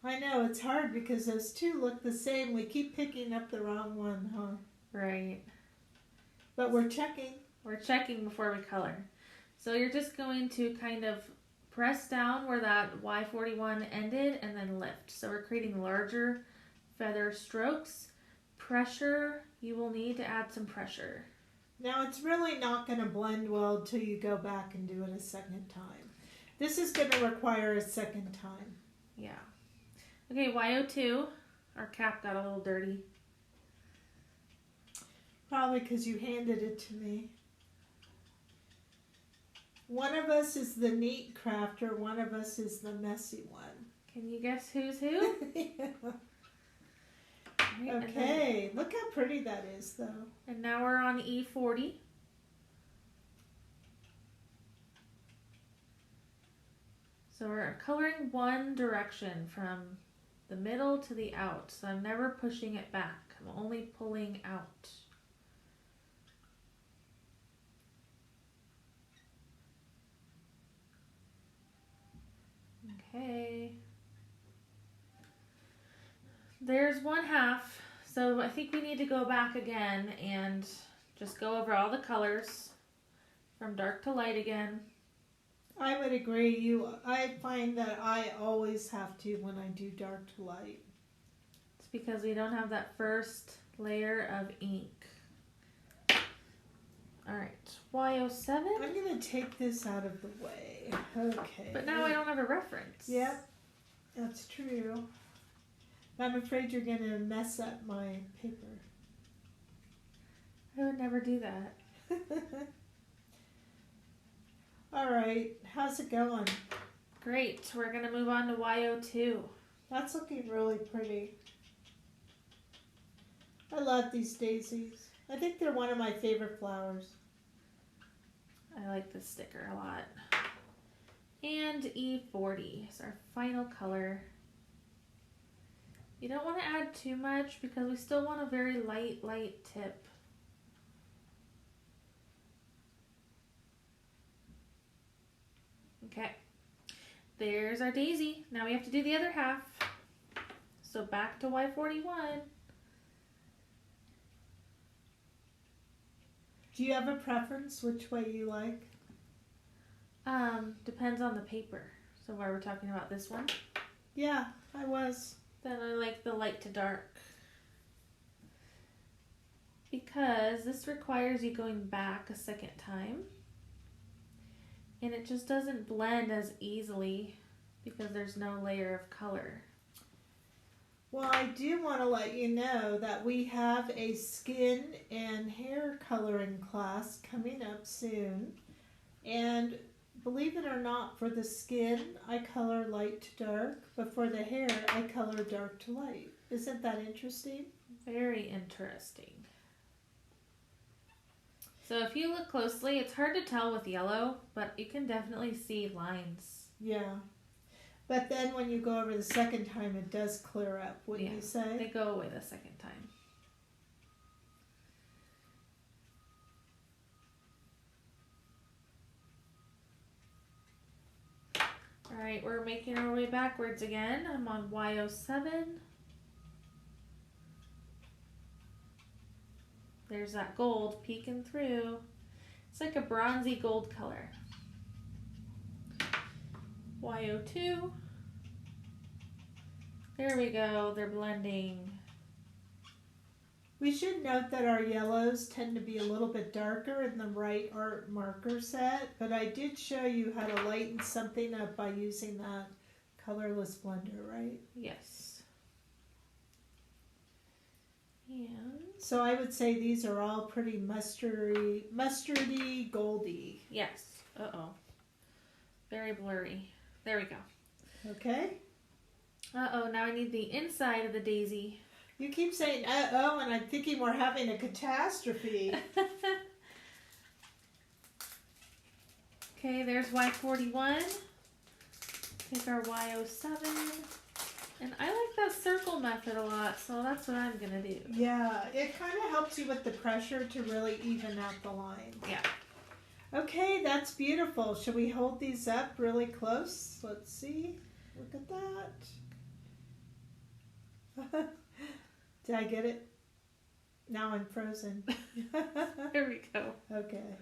I know, it's hard because those two look the same. We keep picking up the wrong one, huh? Right. But we're checking. We're checking before we color. So you're just going to kind of press down where that Y41 ended and then lift. So we're creating larger feather strokes. Pressure, you will need to add some pressure. Now it's really not going to blend well until you go back and do it a second time. This is going to require a second time. Yeah. Okay, Y02. Our cap got a little dirty. Probably because you handed it to me. One of us is the neat crafter, one of us is the messy one. Can you guess who's who? Yeah. Right, okay, look how pretty that is though. And now we're on E40. So we're coloring one direction from the middle to the out. So I'm never pushing it back. I'm only pulling out. Okay. There's one half. So I think we need to go back again and just go over all the colors from dark to light again. I would agree. I find that I always have to when I do dark to light. It's because we don't have that first layer of ink. All right, Y07. I'm going to take this out of the way. Okay. But now I don't have a reference. Yep, that's true. I'm afraid you're going to mess up my paper. I would never do that. All right, how's it going? Great, we're going to move on to Y02. That's looking really pretty. I love these daisies. I think they're one of my favorite flowers. I like this sticker a lot. And E40 is our final color. You don't want to add too much because we still want a very light tip. Okay, there's our daisy. Now we have to do the other half. So back to Y41. Do you have a preference which way you like? Depends on the paper. So why we're talking about this one? Yeah, I was. Then I like the light to dark. because this requires you going back a second time. And it just doesn't blend as easily because there's no layer of color. Well, I do want to let you know that we have a skin and hair coloring class coming up soon. And believe it or not, for the skin, I color light to dark, but for the hair, I color dark to light. Isn't that interesting? Very interesting. So if you look closely, it's hard to tell with yellow, but you can definitely see lines. Yeah. But then when you go over the second time, it does clear up, wouldn't you say? They go away the second time. All right, we're making our way backwards again. I'm on Y07. There's that gold peeking through. It's like a bronzy gold color. Y02. There we go, they're blending. We should note that our yellows tend to be a little bit darker in the right art marker set, but I did show you how to lighten something up by using that colorless blender, right? Yes. And so I would say these are all pretty mustardy, goldy. Yes. Uh-oh. Very blurry. There we go. Okay. Uh-oh, now I need the inside of the daisy. You keep saying uh-oh, and I'm thinking we're having a catastrophe. Okay, there's Y41. Take our Y07. And I like that circle method a lot, so that's what I'm going to do. Yeah, it kind of helps you with the pressure to really even out the line. Yeah. Okay, that's beautiful. Should we hold these up really close? Let's see. Look at that. Did I get it? Now I'm frozen. There we go. Okay.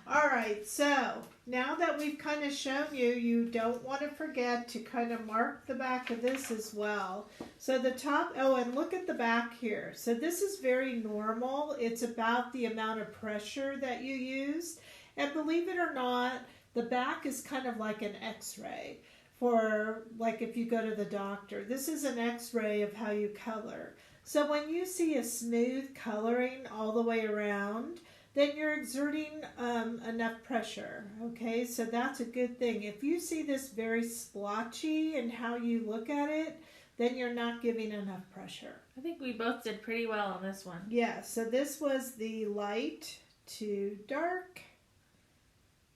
All right, so now that we've kind of shown you, you don't want to forget to kind of mark the back of this as well. So the top, oh, and look at the back here. So this is very normal. It's about the amount of pressure that you use. And believe it or not, the back is kind of like an x-ray for like if you go to the doctor. This is an x-ray of how you color. So when you see a smooth coloring all the way around, then you're exerting enough pressure, okay? So that's a good thing. If you see this very splotchy in how you look at it, then you're not giving enough pressure. I think we both did pretty well on this one. Yeah, so this was the light to dark,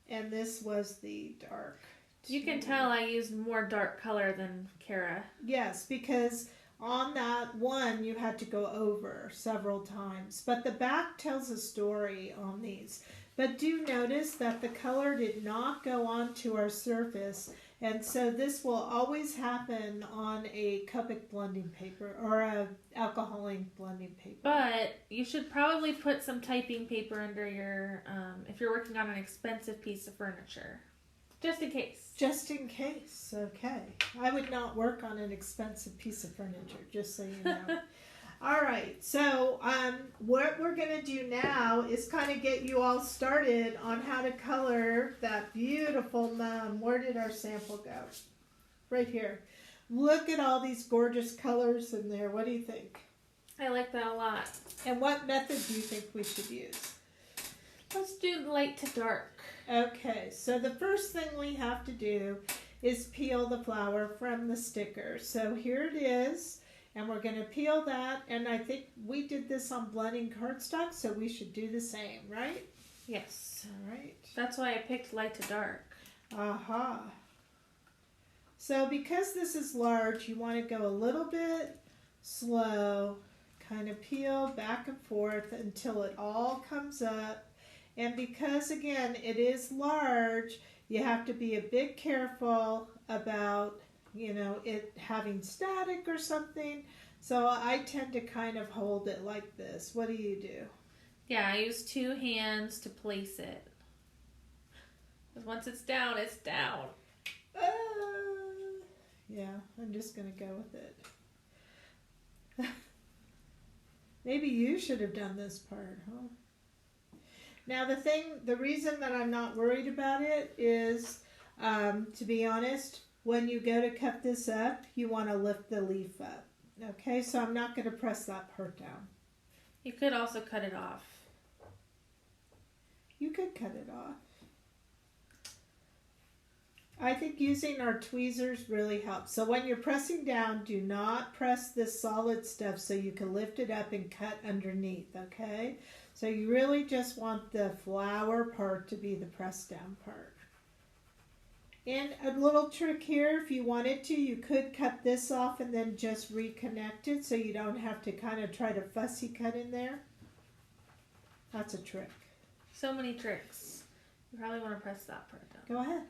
and this was the dark. You can tell I used more dark color than Kara. Yes, because on that one, you had to go over several times. But the back tells a story on these. But do notice that the color did not go onto our surface. And so this will always happen on a Copic blending paper or a alcohol ink blending paper. But you should probably put some typing paper under your, if you're working on an expensive piece of furniture. Just in case. Just in case, okay. I would not work on an expensive piece of furniture, just so you know. All right, so what we're going to do now is kind of get you all started on how to color that beautiful mum. Where did our sample go? Right here. Look at all these gorgeous colors in there. What do you think? I like that a lot. And what method do you think we should use? Let's do light to dark. Okay, so the first thing we have to do is peel the flower from the sticker. So here it is, and we're going to peel that, and I think we did this on blending cardstock, so we should do the same, right? Yes. All right. That's why I picked light to dark. Aha. So because this is large, you want to go a little bit slow, kind of peel back and forth until it all comes up. And because, again, it is large, you have to be a bit careful about, you know, it having static or something. So I tend to kind of hold it like this. What do you do? Yeah, I use two hands to place it. Because once it's down, it's down. Yeah, I'm just going to go with it. Maybe you should have done this part, huh? Now the reason that I'm not worried about it is, to be honest, when you go to cut this up, you want to lift the leaf up. Okay, so I'm not going to press that part down. You could also cut it off. You could cut it off. I think using our tweezers really helps. So when you're pressing down, do not press this solid stuff so you can lift it up and cut underneath, okay? So you really just want the flower part to be the pressed down part. And a little trick here, if you wanted to, you could cut this off and then just reconnect it so you don't have to kind of try to fussy cut in there. That's a trick. So many tricks. You probably want to press that part down. Go ahead.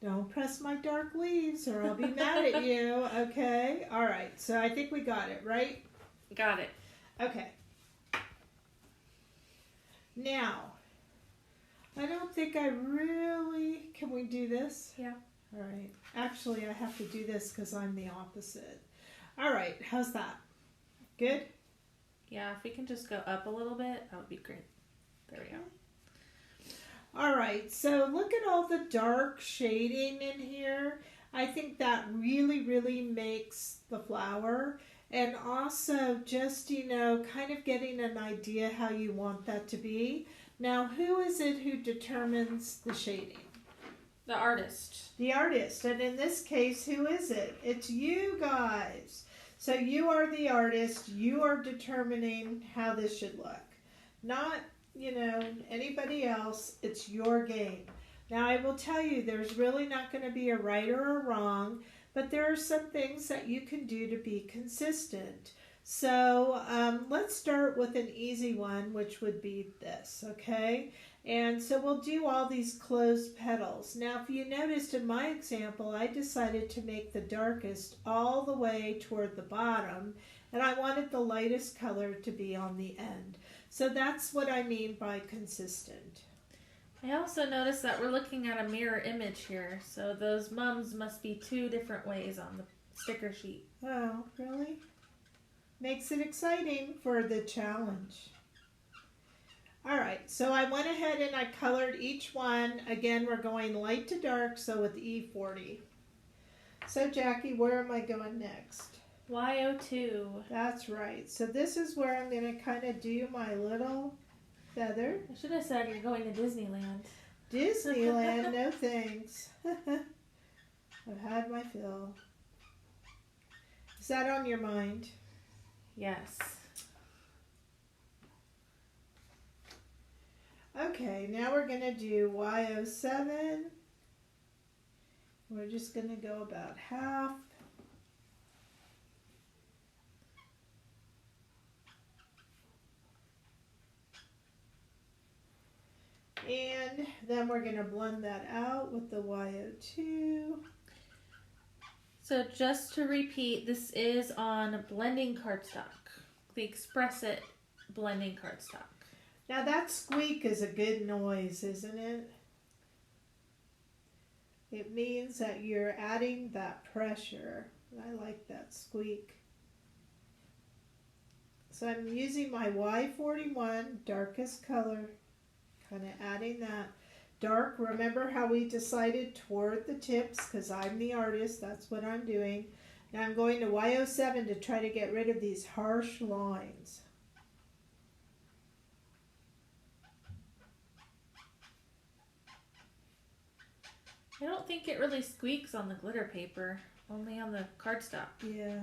Don't press my dark leaves or I'll be mad at you, okay? All right, so I think we got it, right? Got it. Okay. Now, I don't think I really... Can we do this? Yeah. All right. Actually, I have to do this because I'm the opposite. All right, how's that? Good? Yeah, if we can just go up a little bit, that would be great. There we go. All right, so look at all the dark shading in here. I think that really, really makes the flower. And also just, you know, kind of getting an idea how you want that to be. Now, who is it who determines the shading? The artist. The artist. And in this case, who is it? It's you guys. So you are the artist. You are determining how this should look. Not, you know, anybody else. It's your game. Now, I will tell you, there's really not going to be a right or a wrong, but there are some things that you can do to be consistent. So let's start with an easy one, which would be this, okay? And so we'll do all these closed petals. Now, if you noticed in my example, I decided to make the darkest all the way toward the bottom, and I wanted the lightest color to be on the end. So that's what I mean by consistent. I also noticed that we're looking at a mirror image here, so those mums must be two different ways on the sticker sheet. Oh, really? Makes it exciting for the challenge. All right, so I went ahead and I colored each one. Again, we're going light to dark, so with E40. So Jackie, where am I going next? Y02. That's right. So this is where I'm going to kind of do my little feather. I should have said you're going to Disneyland. Disneyland, no thanks. I've had my fill. Is that on your mind? Yes. Okay, now we're going to do Y07. We're just going to go about half. And then we're going to blend that out with the Y02. So just to repeat, this is on blending cardstock, the Express It blending cardstock. Now that squeak is a good noise, isn't it? It means that you're adding that pressure. I like that squeak. So I'm using my Y41, darkest color, kind of adding that. Dark, remember how we decided toward the tips, because I'm the artist, that's what I'm doing. Now I'm going to Y07 to try to get rid of these harsh lines. I don't think it really squeaks on the glitter paper, only on the cardstock. Yeah,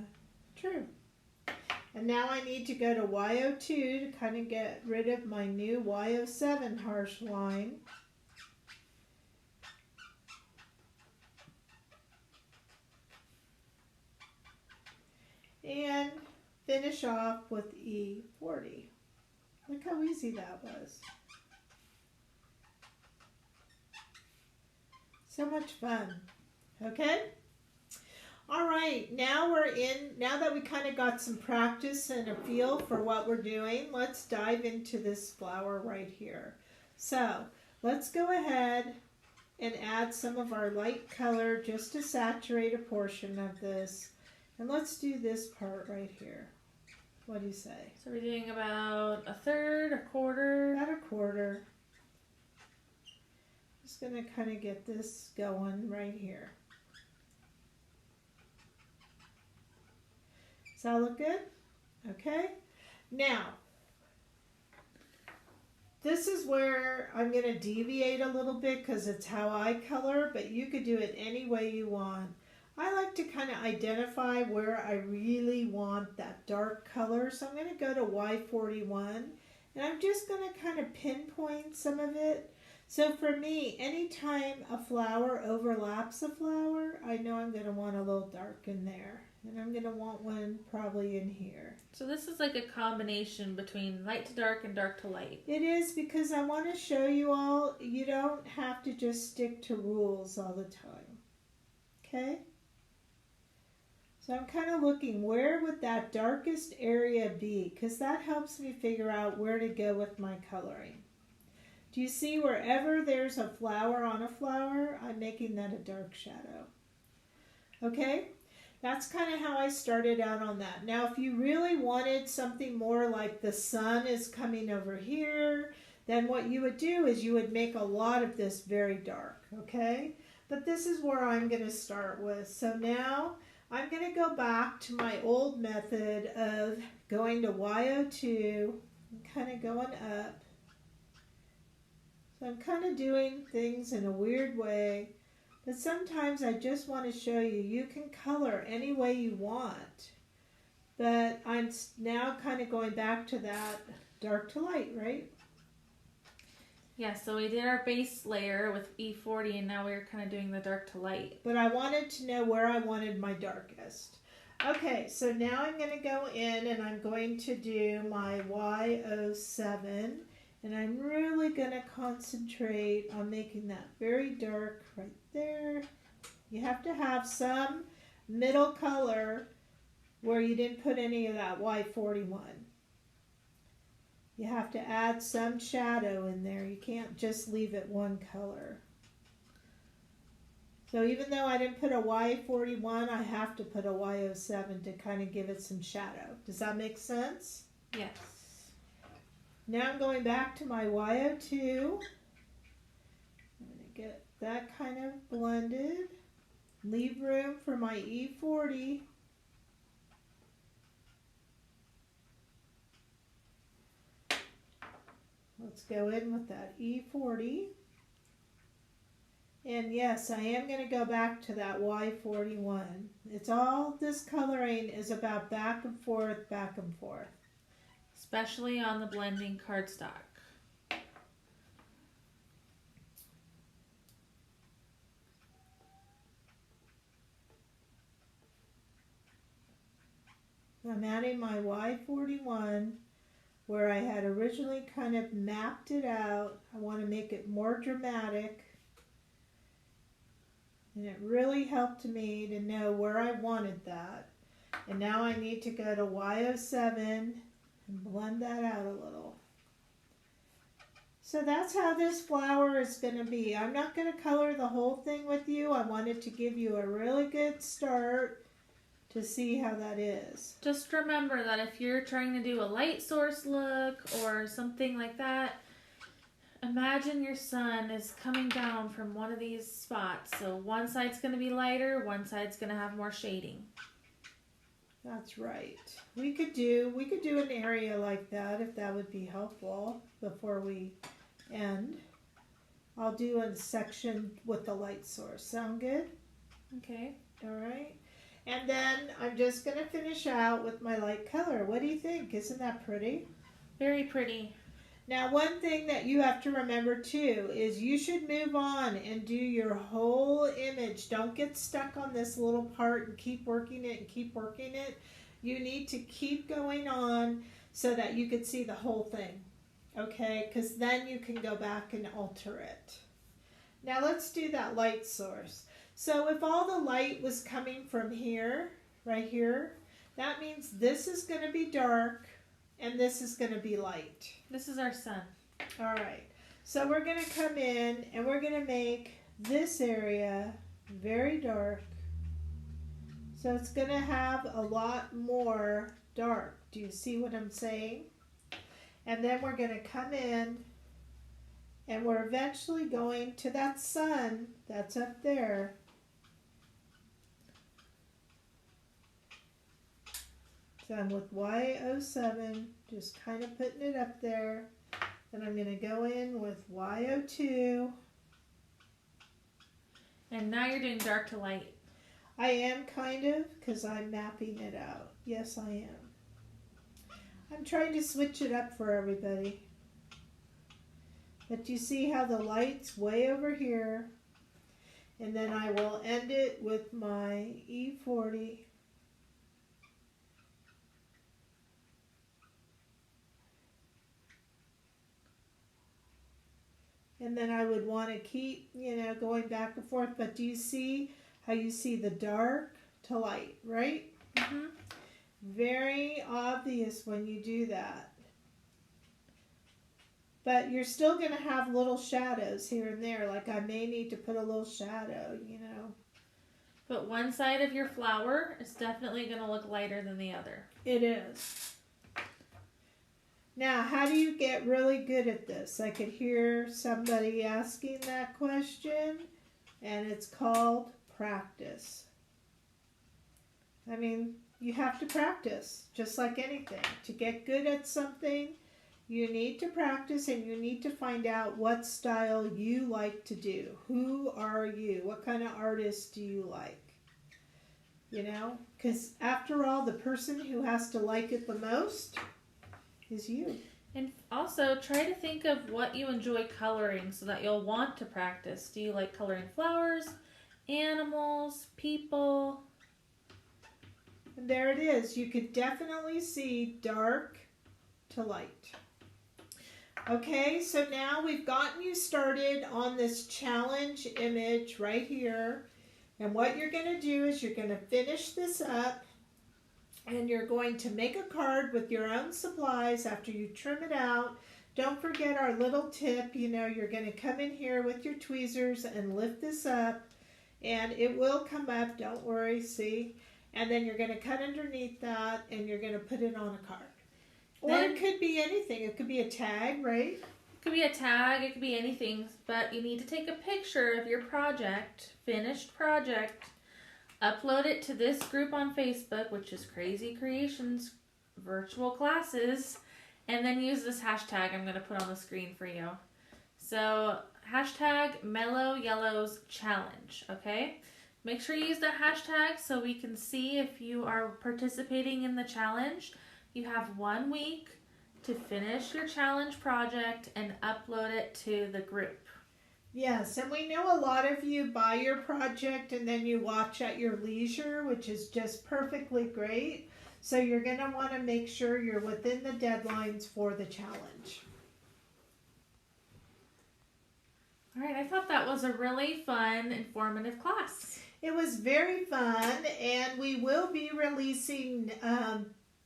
true. And now I need to go to Y02 to kind of get rid of my new Y07 harsh line. And finish off with E40. Look how easy that was. So much fun. Okay? All right, now that we kind of got some practice and a feel for what we're doing, let's dive into this flower right here. So let's go ahead and add some of our light color just to saturate a portion of this. And let's do this part right here. What do you say? So we're doing about a third, a quarter. About a quarter. Just going to kind of get this going right here. Does that look good? Okay. Now, this is where I'm going to deviate a little bit because it's how I color, but you could do it any way you want. I like to kind of identify where I really want that dark color. So I'm going to go to Y41 and I'm just going to kind of pinpoint some of it. So for me, anytime a flower overlaps a flower, I know I'm going to want a little dark in there. And I'm going to want one probably in here. So this is like a combination between light to dark and dark to light. It is, because I want to show you all, you don't have to just stick to rules all the time. Okay? So I'm kind of looking, where would that darkest area be? Because that helps me figure out where to go with my coloring. Do you see wherever there's a flower on a flower, I'm making that a dark shadow. Okay? That's kind of how I started out on that. Now, if you really wanted something more like the sun is coming over here, then what you would do is you would make a lot of this very dark, okay? But this is where I'm going to start with. So now I'm going to go back to my old method of going to Y02 and kind of going up. So I'm kind of doing things in a weird way. But sometimes I just want to show you, you can color any way you want. But I'm now kind of going back to that dark to light, right? Yeah, so we did our base layer with E40 and now we're kind of doing the dark to light. But I wanted to know where I wanted my darkest. Okay, so now I'm going to go in and I'm going to do my Y07. And I'm really going to concentrate on making that very dark right there. You have to have some middle color where you didn't put any of that Y41. You have to add some shadow in there. You can't just leave it one color. So even though I didn't put a Y41, I have to put a Y07 to kind of give it some shadow. Does that make sense? Yes. Now I'm going back to my Y02. I'm going to get that kind of blended. Leave room for my E40. Let's go in with that E40. And yes, I am going to go back to that Y41. It's all, this coloring is about back and forth, back and forth. Especially on the blending cardstock. I'm adding my Y41 where I had originally kind of mapped it out. I want to make it more dramatic. And it really helped me to know where I wanted that. And now I need to go to Y07 and blend that out a little. So that's how this flower is going to be. I'm not going to color the whole thing with you. I wanted to give you a really good start to see how that is. Just remember that if you're trying to do a light source look or something like that, imagine your sun is coming down from one of these spots. So one side's going to be lighter, one side's going to have more shading. That's right. We could do an area like that if that would be helpful before we end. I'll do a section with the light source. Sound good? Okay. All right. And then I'm just going to finish out with my light color. What do you think? Isn't that pretty? Very pretty. Now, one thing that you have to remember too is you should move on and do your whole image. Don't get stuck on this little part and keep working it and keep working it. You need to keep going on so that you can see the whole thing, okay? Because then you can go back and alter it. Now, let's do that light source. So if all the light was coming from here, right here, that means this is going to be dark and this is going to be light. This is our sun. All right. So we're going to come in and we're going to make this area very dark. So it's going to have a lot more dark Do you see what I'm saying? And then we're going to come in and we're eventually going to that sun that's up there. So I'm with Y07, just kind of putting it up there. Then I'm going to go in with Y02. And now you're doing dark to light. I am kind of, because I'm mapping it out. Yes, I am. I'm trying to switch it up for everybody. But you see how the light's way over here. And then I will end it with my E40. And then I would want to keep, going back and forth. But do you see how you see the dark to light, right? Mm-hmm. Very obvious when you do that. But you're still going to have little shadows here and there. Like I may need to put a little shadow, But one side of your flower is definitely going to look lighter than the other. It is. Now, how do you get really good at this? I could hear somebody asking that question, and it's called practice. I mean, you have to practice, just like anything. To get good at something, you need to practice, and you need to find out what style you like to do. Who are you? What kind of artist do you like? Because after all, the person who has to like it the most is you. And also try to think of what you enjoy coloring so that you'll want to practice. Do you like coloring flowers, animals, people? And there it is. You could definitely see dark to light. Okay, so now we've gotten you started on this challenge image right here. And what you're going to do is you're going to finish this up. And you're going to make a card with your own supplies after you trim it out. Don't forget our little tip. You're going to come in here with your tweezers and lift this up. And it will come up. Don't worry. See? And then you're going to cut underneath that. And you're going to put it on a card. Or it could be anything. It could be a tag, right? It could be a tag. It could be anything. But you need to take a picture of your project, finished project. Upload it to this group on Facebook, which is Krazy Kreations Virtual Classes, and then use this hashtag I'm going to put on the screen for you. So, hashtag Mellow Yellows Challenge, okay? Make sure you use that hashtag so we can see if you are participating in the challenge. You have 1 week to finish your challenge project and upload it to the group. Yes, and we know a lot of you buy your project and then you watch at your leisure, which is just perfectly great. So you're going to want to make sure you're within the deadlines for the challenge. All right, I thought that was a really fun, informative class. It was very fun, and we will be releasing,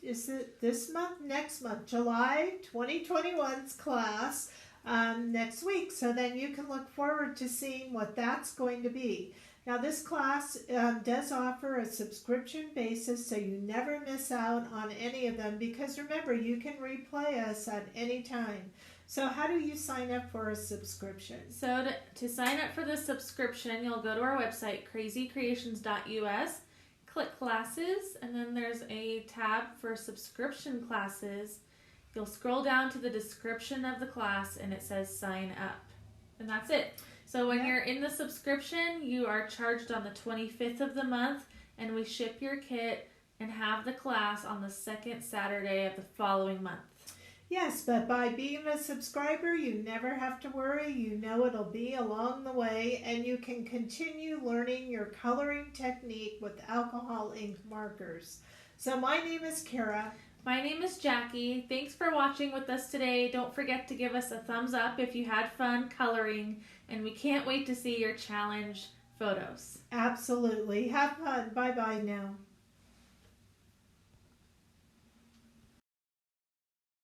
is it this month? Next month, July 2021's class. Next week, so then you can look forward to seeing what that's going to be. Now this class does offer a subscription basis, so you never miss out on any of them, because remember, you can replay us at any time. So how do you sign up for a subscription? So to sign up for the subscription, you'll go to our website, crazycreations.us, click classes, and then there's a tab for subscription classes. You'll scroll down to the description of the class and it says sign up. And that's it. So when you're in the subscription, you are charged on the 25th of the month, and we ship your kit and have the class on the second Saturday of the following month. Yes, but by being a subscriber, you never have to worry. You know it'll be along the way, and you can continue learning your coloring technique with alcohol ink markers. So my name is Kara. My name is Jackie. Thanks for watching with us today. Don't forget to give us a thumbs up if you had fun coloring, and we can't wait to see your challenge photos. Absolutely. Have fun. Bye-bye now.